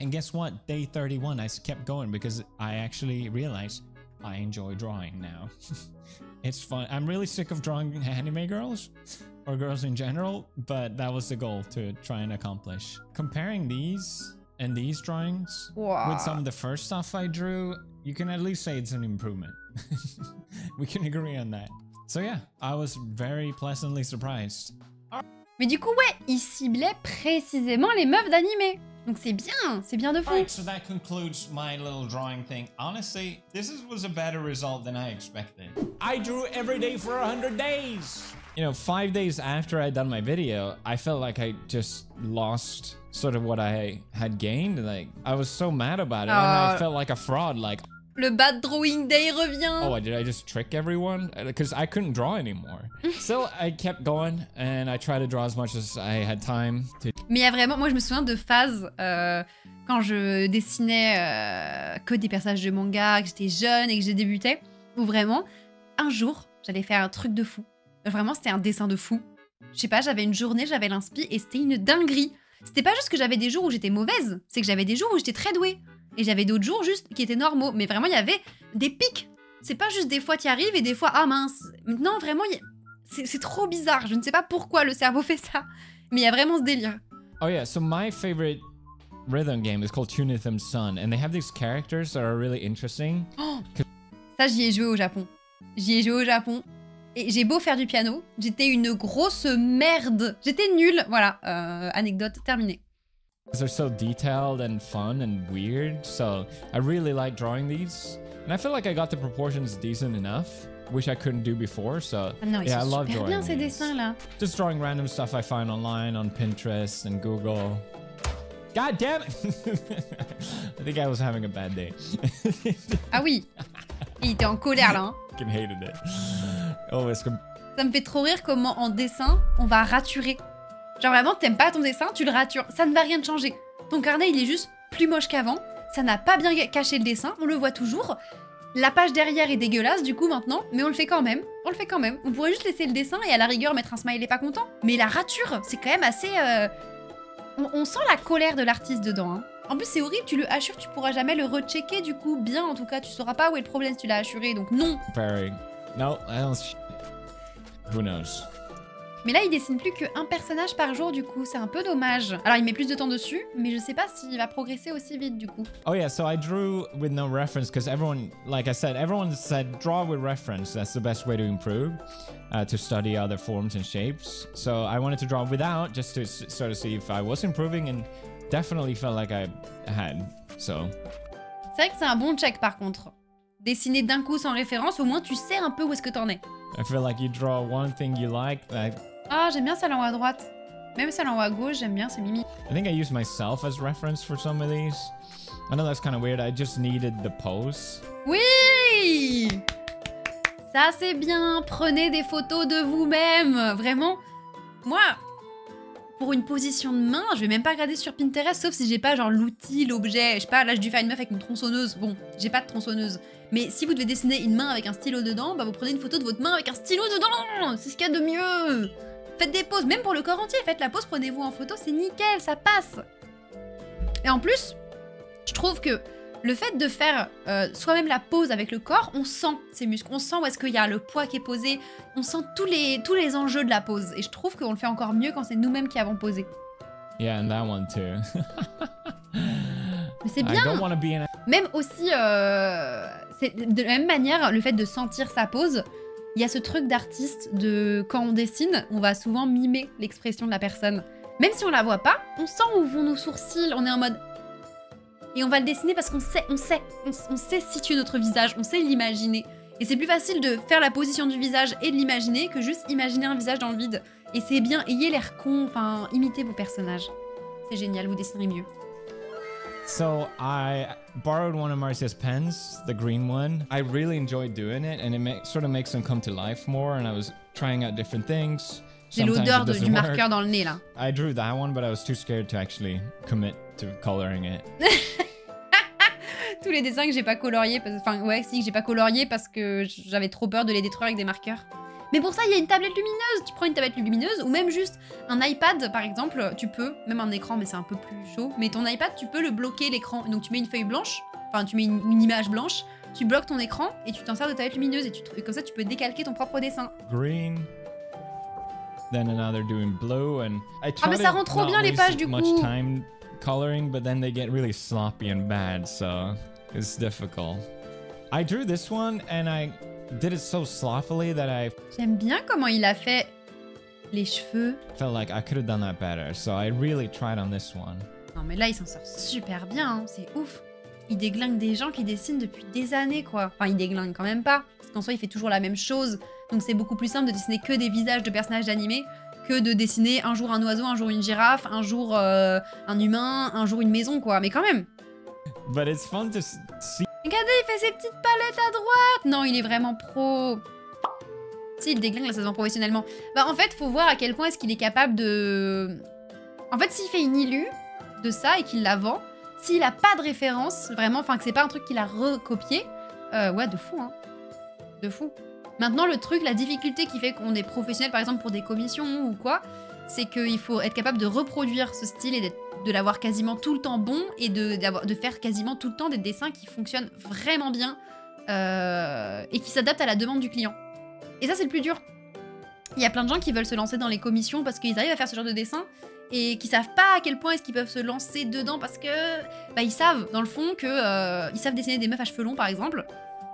And guess what? Day 31, I kept going because I actually realized I enjoy drawing now. It's fun. I'm really sick of drawing anime girls, or girls in general, but that was the goal to try and accomplish. Comparing these and these drawings with some of the first stuff I drew, you can at least say it's an improvement. We can agree on that. So yeah, I was very pleasantly surprised. Mais du coup, ouais, il ciblait précisément les meufs d'animé. Donc c'est bien de fou. Right, so that concludes my little drawing thing. Honestly, was a better result than I expected. I drew every day for 100 days. You know, 5 days after I'd done my video, I felt like I just lost sort of what I had gained. Like, I was so mad about it, and I felt like a fraud. Like, le bad drawing day revient. oh, did I just trick everyone? Because I couldn't draw anymore. Still, I kept going, and I tried to draw as much as I had time to. Mais il y a vraiment, moi je me souviens de phases quand je dessinais que des personnages de manga, que j'étais jeune et que j'ai débuté, où vraiment, un jour, j'allais faire un truc de fou. Vraiment, c'était un dessin de fou. Je sais pas, j'avais une journée, j'avais l'inspi et c'était une dinguerie. C'était pas juste que j'avais des jours où j'étais mauvaise, c'est que j'avais des jours où j'étais très douée. Et j'avais d'autres jours juste qui étaient normaux. Mais vraiment, il y avait des pics. C'est pas juste des fois tu y arrives et des fois, ah mince. Non, vraiment, c'est trop bizarre. Je ne sais pas pourquoi le cerveau fait ça. Mais il y a vraiment ce délire. Oh yeah, so my favorite rhythm game is called Tunitham Sun, and they have these characters that are really interesting. Oh, ça, j'y ai joué au Japon. J'y ai joué au Japon. Et j'ai beau faire du piano, j'étais une grosse merde. J'étais nulle. Voilà, anecdote terminée. They're so detailed and fun and weird, so I really like drawing these. And I feel like I got the proportions decent enough, which I couldn't do before, so Ah non, ils yeah, I sont love super drawing bien ces these. dessins-là. Just drawing random stuff I find online on Pinterest and Google. God damn it! I think I was having a bad day. Ah oui, il était en colère là. Hein. Fucking hated it. Oh, it's Ça me fait trop rire comment en dessin, on va raturer. Genre vraiment, t'aimes pas ton dessin, tu le ratures. Ça ne va rien te changer. Ton carnet, il est juste plus moche qu'avant. Ça n'a pas bien caché le dessin, on le voit toujours. La page derrière est dégueulasse du coup maintenant, mais on le fait quand même. On le fait quand même. On pourrait juste laisser le dessin et à la rigueur mettre un smiley pas content. Mais la rature, c'est quand même assez... On sent la colère de l'artiste dedans. Hein. En plus, c'est horrible, tu le hachures, tu pourras jamais le rechecker du coup. Bien, en tout cas, tu sauras pas où est le problème si tu l'as hachuré, donc non. comparing. No, I don't. Who knows? Mais là, il dessine plus qu'un personnage par jour, du coup, c'est un peu dommage. Alors, il met plus de temps dessus, mais je sais pas s'il va progresser aussi vite, du coup. Oh yeah, so I drew with no reference because everyone, like I said, everyone said draw with reference. That's the best way to improve, to study other forms and shapes. So I wanted to draw without just to sort of see if I was improving, and definitely felt like I had. So. C'est vrai que c'est un bon check, par contre. Dessiner d'un coup sans référence, au moins tu sais un peu où est-ce que t'en es. I feel like you draw one thing you like. Ah, j'aime bien celle en haut à droite. Même celle en haut à gauche, j'aime bien, c'est mimi. I think I use myself as reference for some of these. I know that's kind of weird. I just needed the pose. Oui! Ça, c'est bien. Prenez des photos de vous-même. Vraiment. Moi, pour une position de main, je vais même pas regarder sur Pinterest, sauf si j'ai pas genre l'outil, l'objet. Je sais pas, là, j'ai dû faire une meuf avec une tronçonneuse. Bon, j'ai pas de tronçonneuse. Mais si vous devez dessiner une main avec un stylo dedans, bah vous prenez une photo de votre main avec un stylo dedans. C'est ce qu'il y a de mieux. Faites des poses, même pour le corps entier. Faites la pose, prenez-vous en photo, c'est nickel, ça passe. Et en plus, je trouve que le fait de faire soi-même la pose avec le corps, on sent ses muscles, on sent où est-ce qu'il y a le poids qui est posé, on sent tous les enjeux de la pose. Et je trouve qu'on le fait encore mieux quand c'est nous-mêmes qui avons posé. Yeah, and that one too. Mais c'est bien. I don't want to be in Même aussi, c'est de la même manière, le fait de sentir sa pose, il y a ce truc d'artiste de quand on dessine, on va souvent mimer l'expression de la personne. Même si on la voit pas, on sent où vont nos sourcils, on est en mode... Et on va le dessiner parce qu'on sait situer notre visage, on sait l'imaginer. Et c'est plus facile de faire la position du visage et de l'imaginer que juste imaginer un visage dans le vide. Et c'est bien, ayez l'air con, enfin, imitez vos personnages. C'est génial, vous dessinerez mieux. So I borrowed one of Marcia's pens, the green one. I really enjoyed doing it, and it sort of makes them come to life more. And I was trying out different things. J'ai l'odeur du marqueur dans le nez, là. I drew that one, but I was too scared to actually commit to coloring it. Tous les dessins que j'ai pas coloriés, enfin ouais, si, que j'ai pas coloriés parce que j'avais trop peur de les détruire avec des marqueurs. Mais pour ça, il y a une tablette lumineuse. Tu prends une tablette lumineuse ou même juste un iPad, par exemple. Tu peux, même un écran, mais c'est un peu plus chaud. Mais ton iPad, tu peux le bloquer l'écran. Donc tu mets une feuille blanche, enfin tu mets une image blanche, tu bloques ton écran et tu t'en sers de tablette lumineuse et comme ça tu peux décalquer ton propre dessin. Green. Then another doing blue and I ah mais ça rend trop bien les pages du coup. Much time coloring, but then they get really sloppy and bad, so it's difficult. I drew this one and I did it so sloppily that I J'aime bien comment il a fait les cheveux. felt like I could have done that better, so I really tried on this one. Non mais là il s'en sort super bien, hein, c'est ouf. Il déglingue des gens qui dessinent depuis des années quoi. Enfin il déglingue quand même pas, parce qu'en soi il fait toujours la même chose. Donc c'est beaucoup plus simple de dessiner que des visages de personnages animés que de dessiner un jour un oiseau, un jour une girafe, un jour un humain, un jour une maison quoi. Mais quand même. But it's fun to see. Regardez, il fait ses petites palettes à droite. Non, il est vraiment pro. Si, il déglingue la saison professionnellement. Bah en fait, faut voir à quel point est-ce qu'il est capable de... En fait, s'il fait une illu de ça et qu'il la vend, s'il a pas de référence, vraiment, enfin que c'est pas un truc qu'il a recopié, ouais, de fou, hein. De fou. Maintenant, le truc, la difficulté qui fait qu'on est professionnel, par exemple, pour des commissions ou quoi, c'est qu'il faut être capable de reproduire ce style et de l'avoir quasiment tout le temps bon et de faire quasiment tout le temps des dessins qui fonctionnent vraiment bien et qui s'adaptent à la demande du client. Et ça, c'est le plus dur. Il y a plein de gens qui veulent se lancer dans les commissions parce qu'ils arrivent à faire ce genre de dessin et qui savent pas à quel point est-ce qu'ils peuvent se lancer dedans parce que bah, ils savent, dans le fond, que ils savent dessiner des meufs à cheveux longs, par exemple.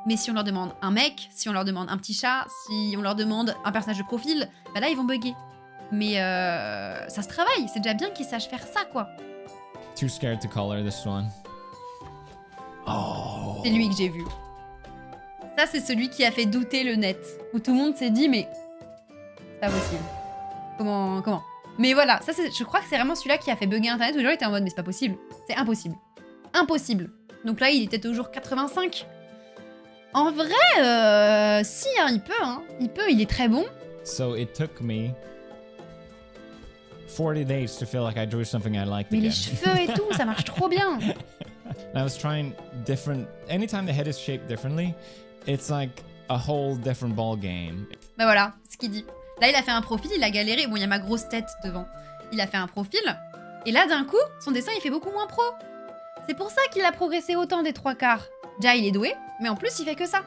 Mais si on leur demande un mec, si on leur demande un petit chat, si on leur demande un personnage de profil, bah là, ils vont bugger. Mais ça se travaille, c'est déjà bien qu'ils sachent faire ça, quoi. Too scared to color this one. Oh. C'est lui que j'ai vu. Ça, c'est celui qui a fait douter le net. Où tout le monde s'est dit, mais... c'est pas possible. Comment Mais voilà, ça, je crois que c'est vraiment celui-là qui a fait bugger Internet, où les gens étaient en mode, mais c'est pas possible. C'est impossible. Impossible. Donc là, il était au jour 85. En vrai, si, hein, il peut, hein. Il peut, il est très bon. So it took me 40 days to feel like I drew something I liked Mais again. les cheveux et tout, ça marche trop bien. I was trying different... Anytime the head is shaped differently, it's like a whole different ball game. Bah voilà, ce qu'il dit. Là, il a fait un profil, il a galéré. Bon, il y a ma grosse tête devant. Il a fait un profil. Et là, d'un coup, son dessin, il fait beaucoup moins pro. C'est pour ça qu'il a progressé autant des 3/4. Déjà, il est doué, mais en plus, il fait que ça.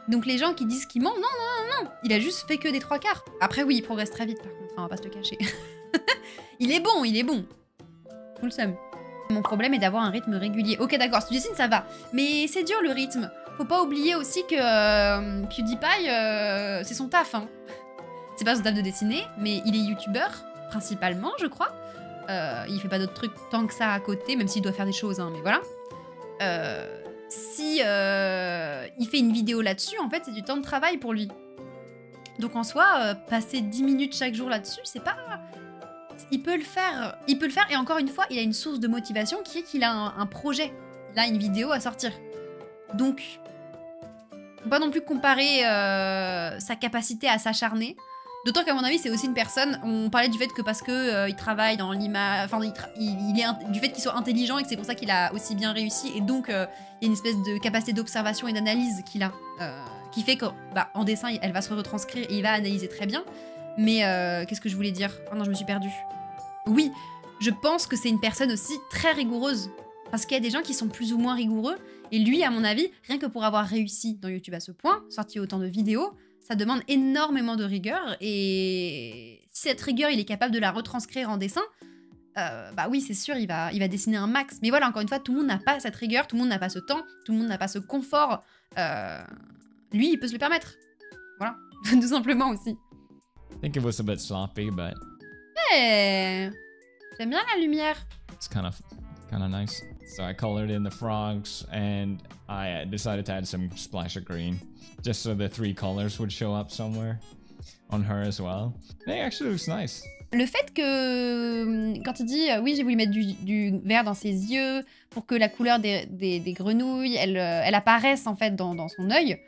Donc les gens qui disent qu'il ment, non. Il a juste fait que des 3/4. Après, oui, il progresse très vite, par contre. On va pas se le cacher. Il est bon, il est bon. Tout le seum. Mon problème est d'avoir un rythme régulier. Ok, d'accord, si tu dessines, ça va. Mais c'est dur, le rythme. Faut pas oublier aussi que PewDiePie, c'est son taf. Hein. C'est pas son taf de dessiner, mais il est youtubeur, principalement, je crois. Il fait pas d'autres trucs tant que ça à côté, même s'il doit faire des choses, hein, mais voilà. Si il fait une vidéo là-dessus, en fait, c'est du temps de travail pour lui. Donc en soi, passer 10 minutes chaque jour là-dessus, c'est pas... Il peut le faire. Il peut le faire, et encore une fois, il a une source de motivation qui est qu'il a un projet. Il a une vidéo à sortir. Donc, faut pas non plus comparer sa capacité à s'acharner. D'autant qu'à mon avis, c'est aussi une personne... On parlait du fait que parce que il travaille dans l'image... Enfin, du fait qu'il soit intelligent et que c'est pour ça qu'il a aussi bien réussi. Et donc, il y a une espèce de capacité d'observation et d'analyse qu'il a. Qui fait qu'en dessin, elle va se retranscrire et il va analyser très bien. Mais qu'est-ce que je voulais dire? Oh non, je me suis perdue. Oui, je pense que c'est une personne aussi très rigoureuse. Parce qu'il y a des gens qui sont plus ou moins rigoureux. Et lui, à mon avis, rien que pour avoir réussi dans YouTube à ce point, sorti autant de vidéos, ça demande énormément de rigueur. Et si cette rigueur, il est capable de la retranscrire en dessin, bah oui, c'est sûr, il va dessiner un max. Mais voilà, encore une fois, tout le monde n'a pas cette rigueur, tout le monde n'a pas ce temps, tout le monde n'a pas ce confort. Lui, il peut se le permettre. Voilà, tout simplement aussi. I think it was a bit sloppy, but Hey, j'aime bien la lumière. it's kind of nice. So I colored in the frogs, and I decided to add some splash of green, just so the 3 colors would show up somewhere on her as well. It actually looks nice. Le fait que, quand il dit oui, j'ai voulu mettre du vert dans ses yeux pour que la couleur des grenouilles, elle apparaisse en fait dans son œil,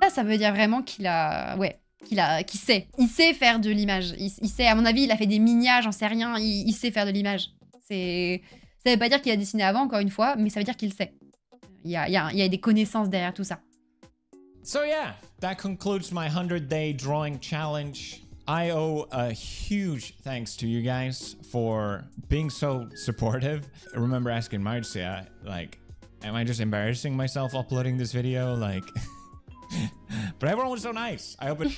ça veut dire vraiment qu'il a... Ouais, qu'il sait. Il sait faire de l'image. Il sait, à mon avis, il a fait des miniages, j'en sais rien, il sait faire de l'image. Ça veut pas dire qu'il a dessiné avant, encore une fois, mais ça veut dire qu'il sait. Il y a des connaissances derrière tout ça. So yeah, that concludes my 100-day drawing challenge. I owe a huge thanks to you guys for being so supportive. I remember asking Marcia, like, am I just embarrassing myself uploading this video? Like, but everyone was so nice. I hope it...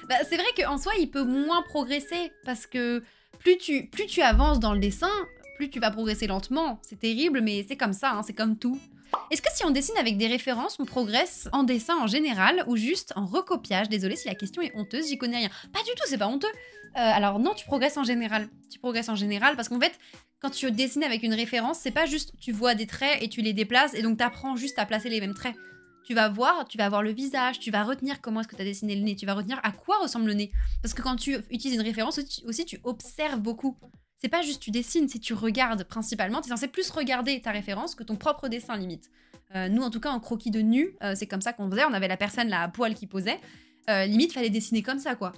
Bah, c'est vrai qu'en soi, il peut moins progresser parce que plus tu avances dans le dessin, plus tu vas progresser lentement. C'est terrible, mais c'est comme ça, hein, c'est comme tout. Est-ce que si on dessine avec des références, on progresse en dessin en général ou juste en recopiage? Désolée si la question est honteuse, j'y connais rien. Pas du tout, c'est pas honteux. Alors non, tu progresses en général. Tu progresses en général parce qu'en fait, quand tu dessines avec une référence, c'est pas juste tu vois des traits et tu les déplaces et donc t'apprends juste à placer les mêmes traits. Tu vas voir le visage, tu vas retenir comment est-ce que tu as dessiné le nez, tu vas retenir à quoi ressemble le nez. Parce que quand tu utilises une référence, aussi tu observes beaucoup. C'est pas juste tu dessines, c'est tu regardes principalement. Tu es censé plus regarder ta référence que ton propre dessin limite. Nous en tout cas en croquis de nu, c'est comme ça qu'on faisait, on avait la personne là à poil qui posait. Limite fallait dessiner comme ça quoi.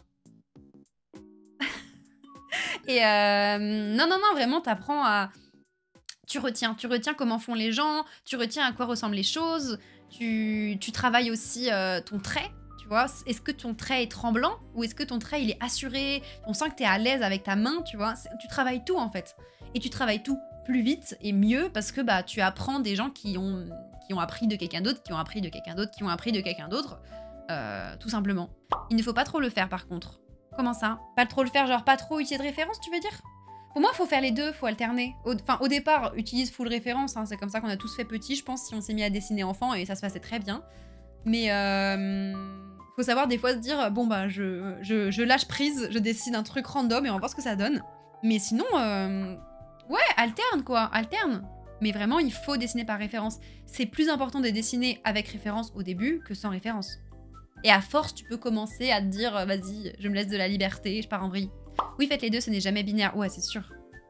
Et non, vraiment, t'apprends à... Tu retiens comment font les gens, tu retiens à quoi ressemblent les choses, tu travailles aussi ton trait, tu vois. Est-ce que ton trait est tremblant ou est-ce que ton trait, il est assuré, on sent que t'es à l'aise avec ta main, tu vois. Tu travailles tout, en fait. Et tu travailles tout plus vite et mieux parce que bah, tu apprends des gens qui ont appris de quelqu'un d'autre, qui ont appris de quelqu'un d'autre, qui ont appris de quelqu'un d'autre, tout simplement. Il ne faut pas trop le faire, par contre. Comment ça? Pas trop le faire, genre pas trop utiliser de référence, tu veux dire? Pour moi, faut faire les deux, faut alterner. Au départ, utilise full référence, hein, c'est comme ça qu'on a tous fait petit, je pense, si on s'est mis à dessiner enfant, et ça se passait très bien. Mais faut savoir des fois se dire, bon bah, je lâche prise, je dessine un truc random et on va voir ce que ça donne. Mais sinon, ouais, alterne quoi, alterne. Mais vraiment, il faut dessiner par référence. C'est plus important de dessiner avec référence au début que sans référence. Et à force, tu peux commencer à te dire, vas-y, je me laisse de la liberté, je pars en vrille. Oui, faites les deux, ce n'est jamais binaire. Ouais, c'est sûr.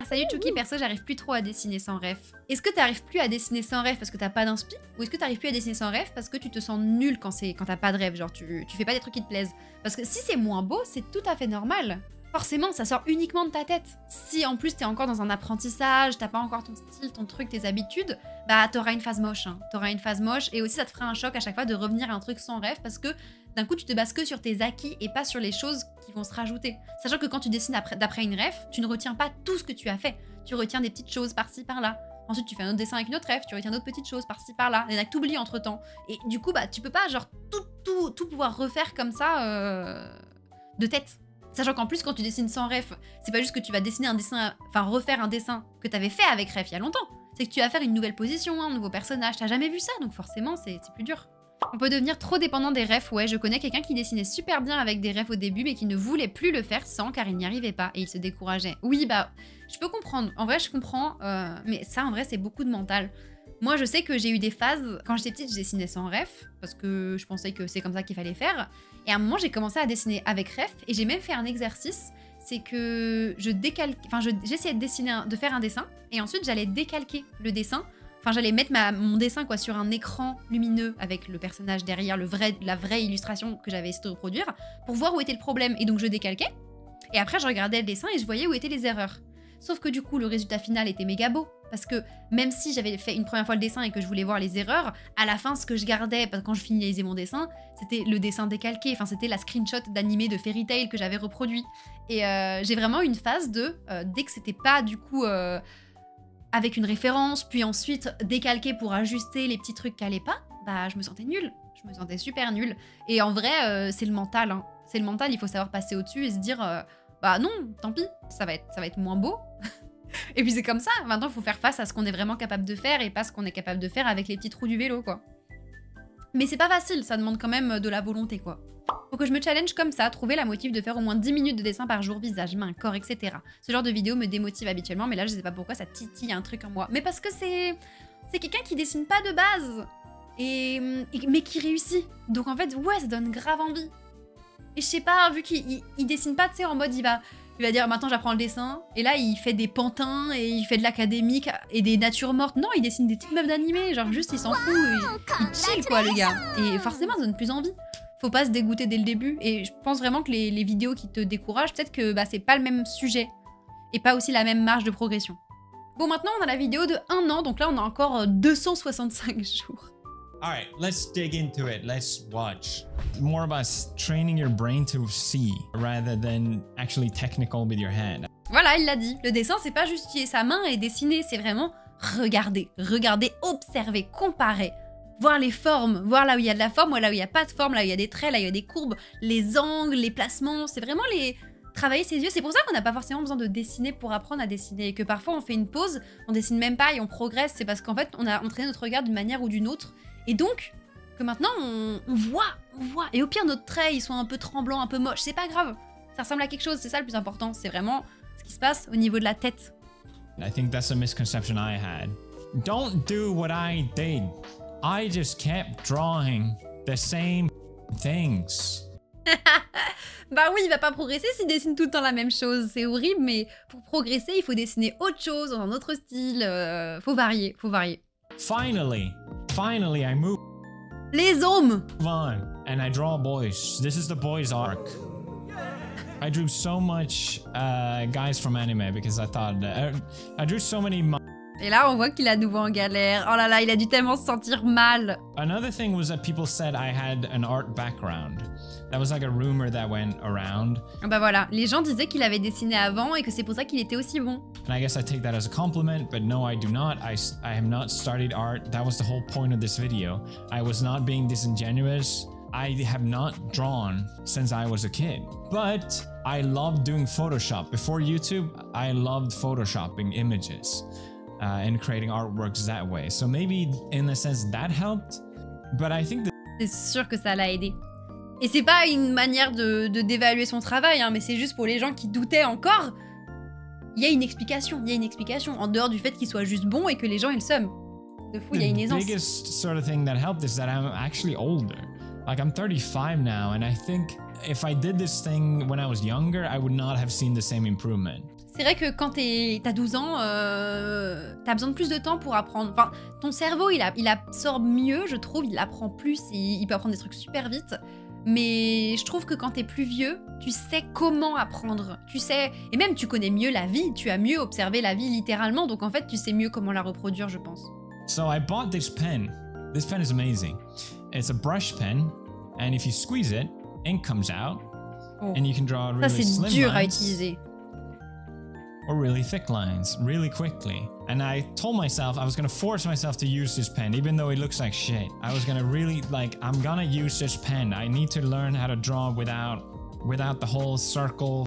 Salut Chucky, perso, j'arrive plus trop à dessiner sans ref. Est-ce que t'arrives plus à dessiner sans ref parce que t'as pas d'inspi? Ou est-ce que t'arrives plus à dessiner sans ref parce que tu te sens nul quand t'as pas de rêve? Genre, tu fais pas des trucs qui te plaisent. Parce que si c'est moins beau, c'est tout à fait normal. Forcément, ça sort uniquement de ta tête. Si en plus t'es encore dans un apprentissage, t'as pas encore ton style, ton truc, tes habitudes, bah t'auras une phase moche. Hein. T'auras une phase moche et aussi ça te fera un choc à chaque fois de revenir à un truc sans rêve parce que d'un coup tu te bases que sur tes acquis et pas sur les choses qui vont se rajouter. Sachant que quand tu dessines d'après une ref, tu ne retiens pas tout ce que tu as fait. Tu retiens des petites choses par-ci par-là. Ensuite tu fais un autre dessin avec une autre ref, tu retiens d'autres petites choses par-ci par-là. Il y en a que t'oublies entre temps. Et du coup bah tu peux pas genre tout pouvoir refaire comme ça de tête. Sachant qu'en plus, quand tu dessines sans ref, c'est pas juste que tu vas dessiner un dessin, enfin refaire un dessin que t'avais fait avec ref il y a longtemps. C'est que tu vas faire une nouvelle position, un nouveau personnage. T'as jamais vu ça, donc forcément, c'est plus dur. On peut devenir trop dépendant des refs. Ouais, je connais quelqu'un qui dessinait super bien avec des refs au début, mais qui ne voulait plus le faire sans, car il n'y arrivait pas et il se décourageait. Oui, bah, je peux comprendre. En vrai, je comprends, mais ça, en vrai, c'est beaucoup de mental. Moi, je sais que j'ai eu des phases, quand j'étais petite, je dessinais sans ref, parce que je pensais que c'est comme ça qu'il fallait faire. Et à un moment, j'ai commencé à dessiner avec ref, et j'ai même fait un exercice, c'est que j'essayais de faire un dessin, et ensuite j'allais décalquer le dessin. Enfin, j'allais mettre mon dessin quoi, sur un écran lumineux avec le personnage derrière, la vraie illustration que j'avais essayé de reproduire, pour voir où était le problème. Et donc je décalquais, et après je regardais le dessin et je voyais où étaient les erreurs. Sauf que du coup, le résultat final était méga beau. Parce que même si j'avais fait une première fois le dessin et que je voulais voir les erreurs, à la fin, ce que je gardais quand je finalisais mon dessin, c'était le dessin décalqué. Enfin, c'était la screenshot d'animé de Fairy Tail que j'avais reproduit. Et j'ai vraiment eu une phase de, dès que c'était pas du coup avec une référence, puis ensuite décalqué pour ajuster les petits trucs qui allaient pas, bah je me sentais nulle. Je me sentais super nulle. Et en vrai, c'est le mental. Hein. C'est le mental, il faut savoir passer au-dessus et se dire, bah non, tant pis, ça va être moins beau. Et puis c'est comme ça, maintenant il faut faire face à ce qu'on est vraiment capable de faire et pas ce qu'on est capable de faire avec les petits trous du vélo quoi. Mais c'est pas facile, ça demande quand même de la volonté quoi. Faut que je me challenge comme ça, trouver la motive de faire au moins 10 minutes de dessin par jour, visage, main, corps, etc. Ce genre de vidéo me démotive habituellement, mais là je sais pas pourquoi ça titille un truc en moi. Mais parce que c'est quelqu'un qui dessine pas de base, mais qui réussit. Donc en fait, ouais, ça donne grave envie. Et je sais pas, vu qu'il dessine pas, tu sais, en mode il va dire maintenant j'apprends le dessin, et là il fait des pantins et il fait de l'académique et des natures mortes. Non, il dessine des petites meufs d'animé, genre juste il s'en fout, il chill quoi le gars. Et forcément ça donne plus envie. Faut pas se dégoûter dès le début, et je pense vraiment que les vidéos qui te découragent, peut-être que bah, c'est pas le même sujet et pas aussi la même marge de progression. Bon, maintenant on a la vidéo de 1 an, donc là on a encore 265 jours. All right, let's dig into it. Let's watch. More about training your brain to see rather than actually technical with your hand. Voilà, il l'a dit. Le dessin, c'est pas juste utiliser sa main et dessiner, c'est vraiment regarder. Regarder, observer, comparer. Voir les formes, voir là où il y a de la forme, là où il n'y a pas de forme, là où il y a des traits, là où il y a des courbes, les angles, les placements. C'est vraiment travailler ses yeux. C'est pour ça qu'on n'a pas forcément besoin de dessiner pour apprendre à dessiner. Et que parfois on fait une pause, on dessine même pas et on progresse. C'est parce qu'en fait, on a entraîné notre regard d'une manière ou d'une autre. Et donc, que maintenant, on voit. Et au pire, notre trait, ils sont un peu tremblants, un peu moches. C'est pas grave. ça ressemble à quelque chose, c'est ça le plus important. C'est vraiment ce qui se passe au niveau de la tête. I think that's a misconception I had. Don't do what I did. I just kept drawing the same things. Bah oui, il va pas progresser s'il dessine tout le temps la même chose. C'est horrible, mais pour progresser, il faut dessiner autre chose, dans un autre style. Faut varier, faut varier. Finally, I move Les hommes! on and I draw boys. This is the boys arc. I drew so much guys from anime because I thought I drew so many. Et là, on voit qu'il est à nouveau en galère. Oh là là, il a dû tellement se sentir mal. Another thing was that people said I had an art background. That was like a rumor that went around. Bah voilà, les gens disaient qu'il avait dessiné avant et que c'est pour ça qu'il était aussi bon. And I guess I take that as a compliment, but no, I do not. I have not studied art. That was the whole point of this video. I was not being disingenuous. I have not drawn since I was a kid, but I loved doing Photoshop. Before YouTube, I loved photoshopping images and creating artworks that way. So maybe in a sense that helped, but I think that C'est sûr que ça l'a aidé. Et c'est pas une manière de d'évaluer son travail, hein, mais c'est juste pour les gens qui doutaient encore. Il y a une explication, en dehors du fait qu'il soit juste bon et que les gens aient le seum. De fou, il y a une the aisance. biggest sort of thing that helped is that I'm actually older. Like I'm 35 now, and I think if I did this thing when I was younger, I would not have seen the same improvement. C'est vrai que quand t'as 12 ans, t'as besoin de plus de temps pour apprendre. Enfin, ton cerveau, il absorbe mieux, je trouve, il apprend plus, il peut apprendre des trucs super vite. Mais je trouve que quand t'es plus vieux, tu sais comment apprendre. Tu sais, et même tu connais mieux la vie, tu as mieux observé la vie littéralement, donc en fait, tu sais mieux comment la reproduire, je pense. So I bought this pen. This pen is amazing. It's a brush pen, and if you squeeze it, ink comes out, Oh. and you can draw Ça, really c'est slim dur à lines utiliser. or really thick lines really quickly. And I told myself I was gonna force myself to use this pen, even though it looks like shit. I was gonna really I'm gonna use this pen. I need to learn how to draw without the whole circle.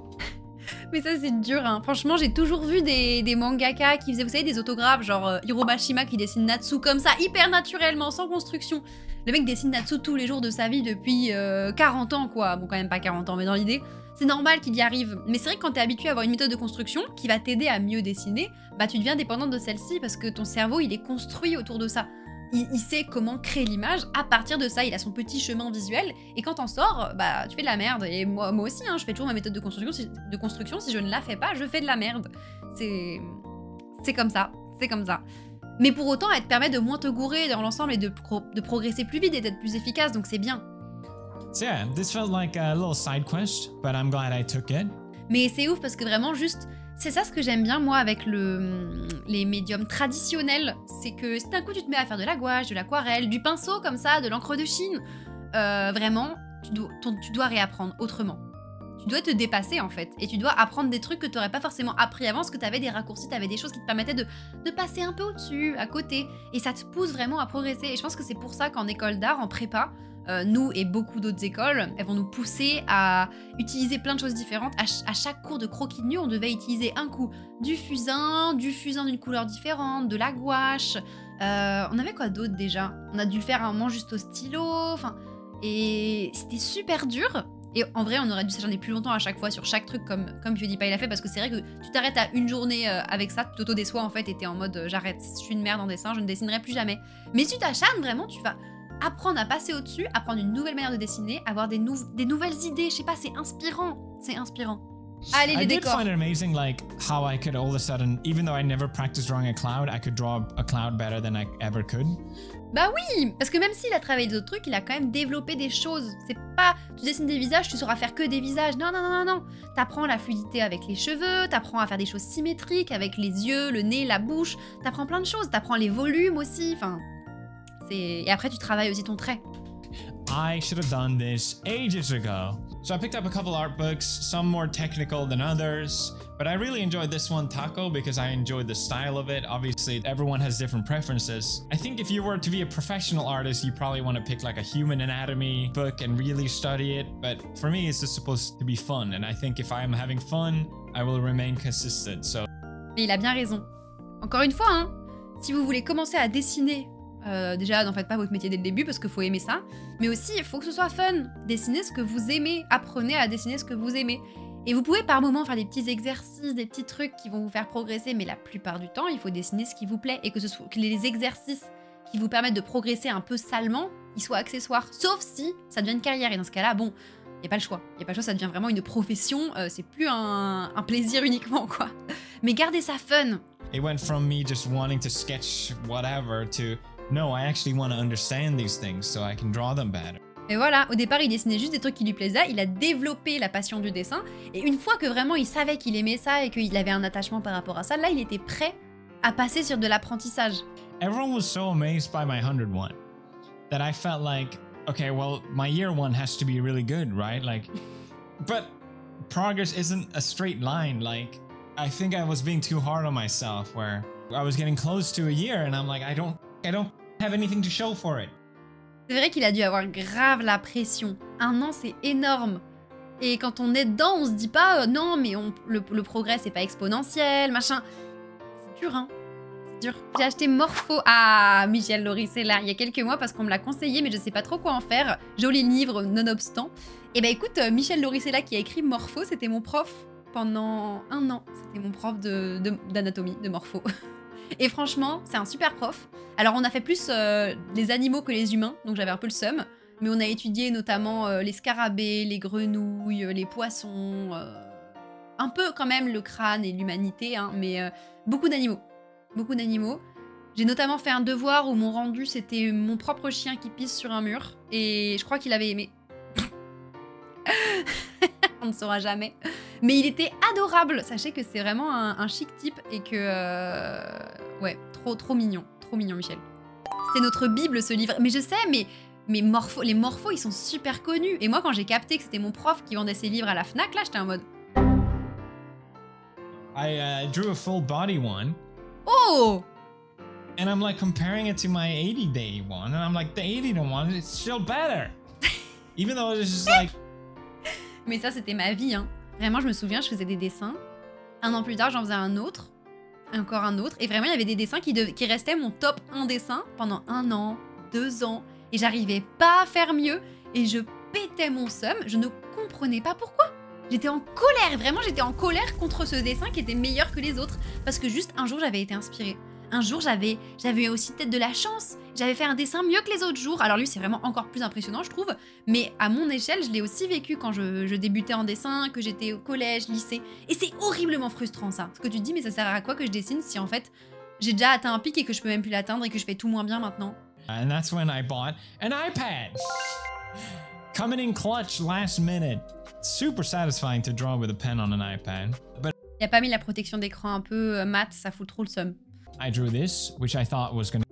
Mais ça, c'est dur, hein. Franchement, j'ai toujours vu des mangaka qui faisaient, vous savez, des autographes, genre Hiro Mashima qui dessine Natsu comme ça, hyper naturellement, sans construction. Le mec dessine Natsu tous les jours de sa vie depuis 40 ans, quoi. Bon, quand même pas 40 ans, mais dans l'idée, c'est normal qu'il y arrive. Mais c'est vrai que quand t'es habitué à avoir une méthode de construction qui va t'aider à mieux dessiner, bah tu deviens dépendante de celle-ci parce que ton cerveau, il est construit autour de ça. Il sait comment créer l'image. À partir de ça, il a son petit chemin visuel. Et quand t'en sors, bah tu fais de la merde. Et moi aussi, hein, je fais toujours ma méthode de construction. Si je ne la fais pas, je fais de la merde. C'est comme ça. C'est comme ça. Mais pour autant, elle te permet de moins te gourer dans l'ensemble et de progresser plus vite et d'être plus efficace. Donc c'est bien. So yeah, this felt like a little side quest, but I'm glad I took it. Mais c'est ouf parce que vraiment juste... C'est ça ce que j'aime bien moi avec les médiums traditionnels, c'est que si d'un coup tu te mets à faire de la gouache, de l'aquarelle, du pinceau comme ça, de l'encre de Chine, vraiment, tu dois réapprendre autrement. Tu dois te dépasser en fait, et tu dois apprendre des trucs que tu n'aurais pas forcément appris avant, parce que tu avais des raccourcis, tu avais des choses qui te permettaient de passer un peu au-dessus, à côté, et ça te pousse vraiment à progresser. Et je pense que c'est pour ça qu'en école d'art, en prépa, nous et beaucoup d'autres écoles, elles vont nous pousser à utiliser plein de choses différentes. À chaque cours de croquis de nu, on devait utiliser un coup du fusain d'une couleur différente, de la gouache. On avait quoi d'autre déjà? On a dû le faire à un moment juste au stylo. Enfin, et c'était super dur. Et en vrai, on aurait dû s'acharner plus longtemps à chaque fois sur chaque truc comme PewDiePie l'a fait, parce que c'est vrai que tu t'arrêtes à une journée avec ça, tu t'auto-déçois en fait, et t'es en mode j'arrête, je suis une merde en dessin, je ne dessinerai plus jamais. Mais si tu t'acharnes vraiment, tu vas apprendre à passer au-dessus, apprendre une nouvelle manière de dessiner, avoir des nouvelles idées, je sais pas, c'est inspirant, c'est inspirant. Allez, les I did décors. find it amazing, like how I could all of a sudden, even though I never practiced drawing a cloud, I could draw a cloud better than I ever could. Bah oui, parce que même s'il a travaillé des autres trucs, il a quand même développé des choses. C'est pas, tu dessines des visages, tu sauras faire que des visages. Non, non, non, non, non. T'apprends la fluidité avec les cheveux, t'apprends à faire des choses symétriques avec les yeux, le nez, la bouche. T'apprends plein de choses, t'apprends les volumes aussi, enfin... Et après, tu travailles aussi ton trait. I should have done this ages ago. So I picked up a couple art books, some more technical than others, but I really enjoyed this one, Taco, because I enjoyed the style of it. Obviously, everyone has different preferences. I think if you were to be a professional artist, you probably want to pick like a human anatomy book and really study it, but for me, it's just supposed to be fun, and I think if I'm having fun, I will remain consistent, so... Et il a bien raison. Encore une fois, hein, si vous voulez commencer à dessiner, déjà, n'en faites pas votre métier dès le début parce qu'il faut aimer ça. Mais aussi, il faut que ce soit fun. Dessinez ce que vous aimez. Apprenez à dessiner ce que vous aimez. Et vous pouvez par moment faire des petits exercices, des petits trucs qui vont vous faire progresser, mais la plupart du temps, il faut dessiner ce qui vous plaît et que les exercices qui vous permettent de progresser un peu salement, ils soient accessoires. Sauf si ça devient une carrière. Et dans ce cas-là, bon, il n'y a pas le choix. Il n'y a pas le choix, ça devient vraiment une profession. C'est plus un plaisir uniquement, quoi. Mais gardez ça fun. It went from me just wanting to sketch whatever to no, I actually want to understand these things so I can draw them better. Et voilà, au départ, il dessinait juste des trucs qui lui plaisaient. Il a développé la passion du dessin. Et une fois que vraiment il savait qu'il aimait ça et qu'il avait un attachement par rapport à ça, là, il était prêt à passer sur de l'apprentissage. Everyone was so amazed by my 101 that I felt like, okay, well, my year one has to be really good, right? Like, but progress isn't a straight line. Like, I think I was being too hard on myself where I was getting close to a year and I'm like, I don't have anything to show for it. C'est vrai qu'il a dû avoir grave la pression. 1 an, c'est énorme. Et quand on est dedans, on se dit pas non, mais le progrès, c'est pas exponentiel, machin. C'est dur, hein. C'est dur. J'ai acheté Morpho à Michel Lauricella il y a quelques mois parce qu'on me l'a conseillé, mais je sais pas trop quoi en faire. Joli livre, nonobstant. Et bah écoute, Michel Lauricella qui a écrit Morpho, c'était mon prof pendant 1 an. C'était mon prof d'anatomie, de Morpho. Et franchement, c'est un super prof. Alors, on a fait plus les animaux que les humains, donc j'avais un peu le seum. Mais on a étudié notamment les scarabées, les grenouilles, les poissons. Un peu quand même le crâne et l'humanité, hein, mais beaucoup d'animaux. Beaucoup d'animaux. J'ai notamment fait un devoir où mon rendu, c'était mon propre chien qui pisse sur un mur. Et je crois qu'il avait aimé. On ne saura jamais. Mais il était adorable. Sachez que c'est vraiment un chic type et que... ouais, trop mignon. Trop mignon, Michel. C'est notre bible, ce livre. Mais je sais, mais les morphos, ils sont super connus. Et moi, quand j'ai capté que c'était mon prof qui vendait ses livres à la Fnac, là, j'étais en mode... I drew a full body one. Oh! And I'm like comparing it to my 80-day one. And I'm like, the 80-day one, it's still better. Even though it's just like... Mais ça, c'était ma vie, hein. Vraiment, je me souviens, je faisais des dessins. 1 an plus tard, j'en faisais un autre. Encore un autre. Et vraiment, il y avait des dessins qui restaient mon top 1 dessin pendant 1 an, 2 ans. Et j'arrivais pas à faire mieux. Et je pétais mon seum. Je ne comprenais pas pourquoi. J'étais en colère. Vraiment, j'étais en colère contre ce dessin qui était meilleur que les autres. Parce que juste un jour, j'avais été inspirée. Un jour, j'avais aussi peut-être de la chance. J'avais fait un dessin mieux que les autres jours. Alors lui, c'est vraiment encore plus impressionnant, je trouve. Mais à mon échelle, je l'ai aussi vécu quand je débutais en dessin, que j'étais au collège, lycée. Et c'est horriblement frustrant, ça. Parce que tu te dis, mais ça sert à quoi que je dessine si en fait, j'ai déjà atteint un pic et que je peux même plus l'atteindre et que je fais tout moins bien maintenant. And that's when I bought an iPad. Coming in clutch last minute. Super satisfying to draw with a pen on an iPad. But Il a pas mis la protection d'écran un peu mat, ça fout trop le seum. I drew this, which I thought was gonna...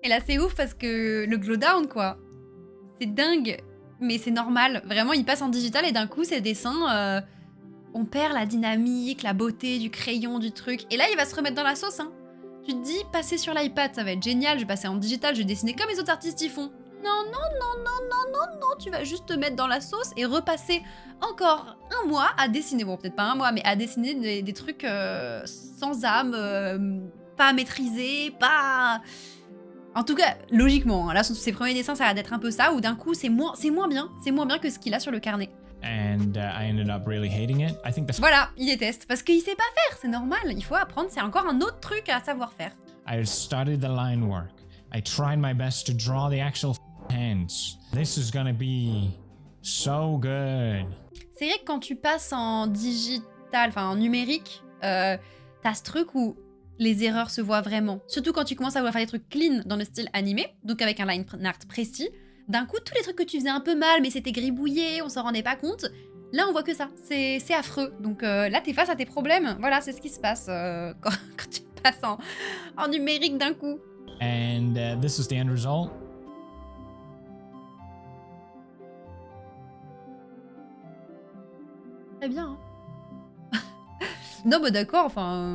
Et là, c'est ouf parce que le glow down, quoi. C'est dingue, mais c'est normal. Vraiment, il passe en digital et d'un coup, ces dessins, on perd la dynamique, la beauté du crayon, du truc. Et là, il va se remettre dans la sauce, hein. Tu te dis, passer sur l'iPad, ça va être génial. Je vais passer en digital, je vais dessiner comme les autres artistes y font. Non, tu vas juste te mettre dans la sauce et repasser encore 1 mois à dessiner. Bon, peut-être pas 1 mois, mais à dessiner des trucs sans âme, pas maîtrisés, pas... En tout cas, logiquement, hein, là, ses premiers dessins, ça a l'air d'être un peu ça, où d'un coup, c'est moins bien. C'est moins bien que ce qu'il a sur le carnet. And I ended up really hating it. I think the... Voilà, il déteste, parce qu'il sait pas faire, c'est normal. Il faut apprendre, c'est encore un autre truc à savoir faire. I started the line work. I tried my best to draw the actual hands. This is gonna be so good. C'est vrai que quand tu passes en digital, enfin en numérique, t'as ce truc où les erreurs se voient vraiment. Surtout quand tu commences à vouloir faire des trucs clean dans le style animé, donc avec un line art précis. D'un coup, tous les trucs que tu faisais un peu mal, mais c'était gribouillé, on s'en rendait pas compte, là on voit que ça. C'est affreux. Donc là, t'es face à tes problèmes. Voilà, c'est ce qui se passe quand tu passes en numérique d'un coup. And this is the end result. Très bien. Hein. Non, bah d'accord, enfin...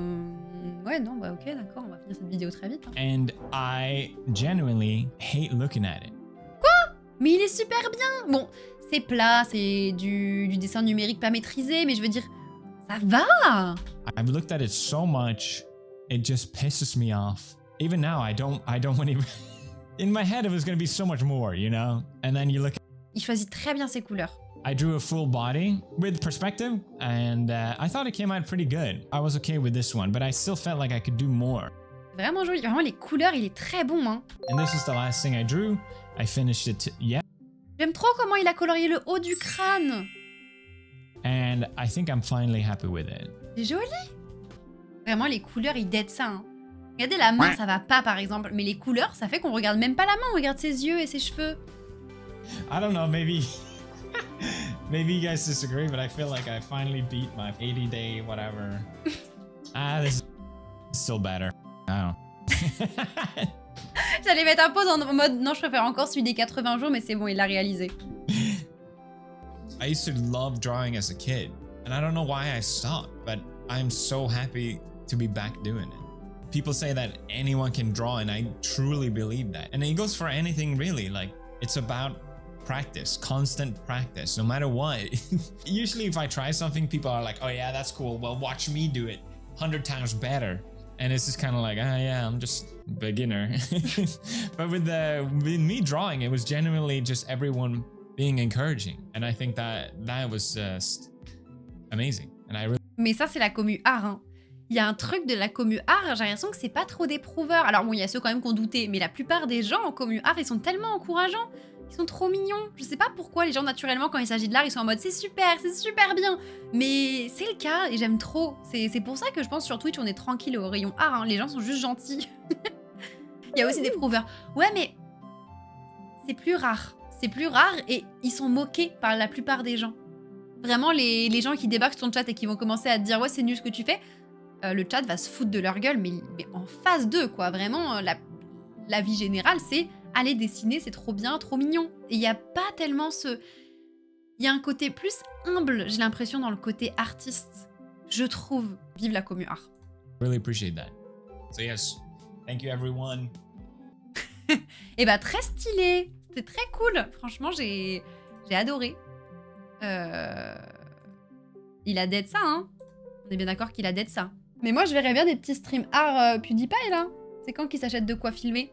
ouais, non, bah ok, d'accord, on va finir cette vidéo très vite. Hein. And I genuinely hate looking at it. Quoi? Mais il est super bien. Bon, c'est plat, c'est du dessin numérique pas maîtrisé, mais je veux dire, ça va. I've looked at it so much, it just pisses me off. Even now, I don't want to... In my head, it was going to be so much more, you know? And then you look... Il choisit très bien ses couleurs. I drew a full body with perspective, and I thought it came out pretty good. I was okay with this one, but I still felt like I could do more. Vraiment joli. Vraiment, les couleurs, il est très bon, hein. And this is the last thing I drew. I finished it, yeah. J'aime trop comment il a colorié le haut du crâne. And I think I'm finally happy with it. C'est joli. Vraiment, les couleurs, ils dead ça, hein. Regardez la main, ça va pas, par exemple. Mais les couleurs, ça fait qu'on regarde même pas la main. On regarde ses yeux et ses cheveux. I don't know, maybe... maybe you guys disagree, but I feel like I finally beat my 80-day whatever. This is still better. I don't. J'allais mettre un pause en mode non, je préfère encore celui des 80 jours, mais c'est bon, il l'a réalisé. I used to love drawing as a kid, and I don't know why I stopped, but I'm so happy to be back doing it. People say that anyone can draw, and I truly believe that. And it goes for anything really, like it's about practice, constant practice, no matter what. Usually if I try something, people are like, oh yeah, that's cool, well watch me do it 100 times better. And it's just kind of like, ah, yeah, I'm just a beginner. But with me drawing, it was genuinely just everyone being encouraging. And I think that was just amazing. And I really... Mais ça, c'est la commu art, hein. Il y a un truc de la commu art, j'ai l'impression que c'est pas trop des prouveurs. Alors bon, il y a ceux quand même qui ont douté, mais la plupart des gens en commu art, ils sont tellement encourageants. Ils sont trop mignons. Je sais pas pourquoi les gens, naturellement, quand il s'agit de l'art, ils sont en mode c'est super bien. Mais c'est le cas et j'aime trop. C'est pour ça que je pense sur Twitch, on est tranquille au rayon art. Hein. Les gens sont juste gentils. Il y a aussi des prouveurs. Ouais, mais c'est plus rare. C'est plus rare et ils sont moqués par la plupart des gens. Vraiment, les gens qui débarquent sur ton chat et qui vont commencer à te dire ouais, c'est nul ce que tu fais, le chat va se foutre de leur gueule, mais en face d'eux, quoi. Vraiment, la vie générale, c'est aller dessiner, c'est trop bien, trop mignon. Et il n'y a pas tellement ce... Il y a un côté plus humble, j'ai l'impression, dans le côté artiste. Je trouve. Vive la commu art. really appreciate that. So yes, thank you everyone. Et bah très stylé. C'était très cool. Franchement, j'ai adoré. Il a dead ça, hein. On est bien d'accord qu'il a dead ça. Mais moi, je verrais bien des petits streams art PewDiePie, là. C'est quand qu'il s'achète de quoi filmer?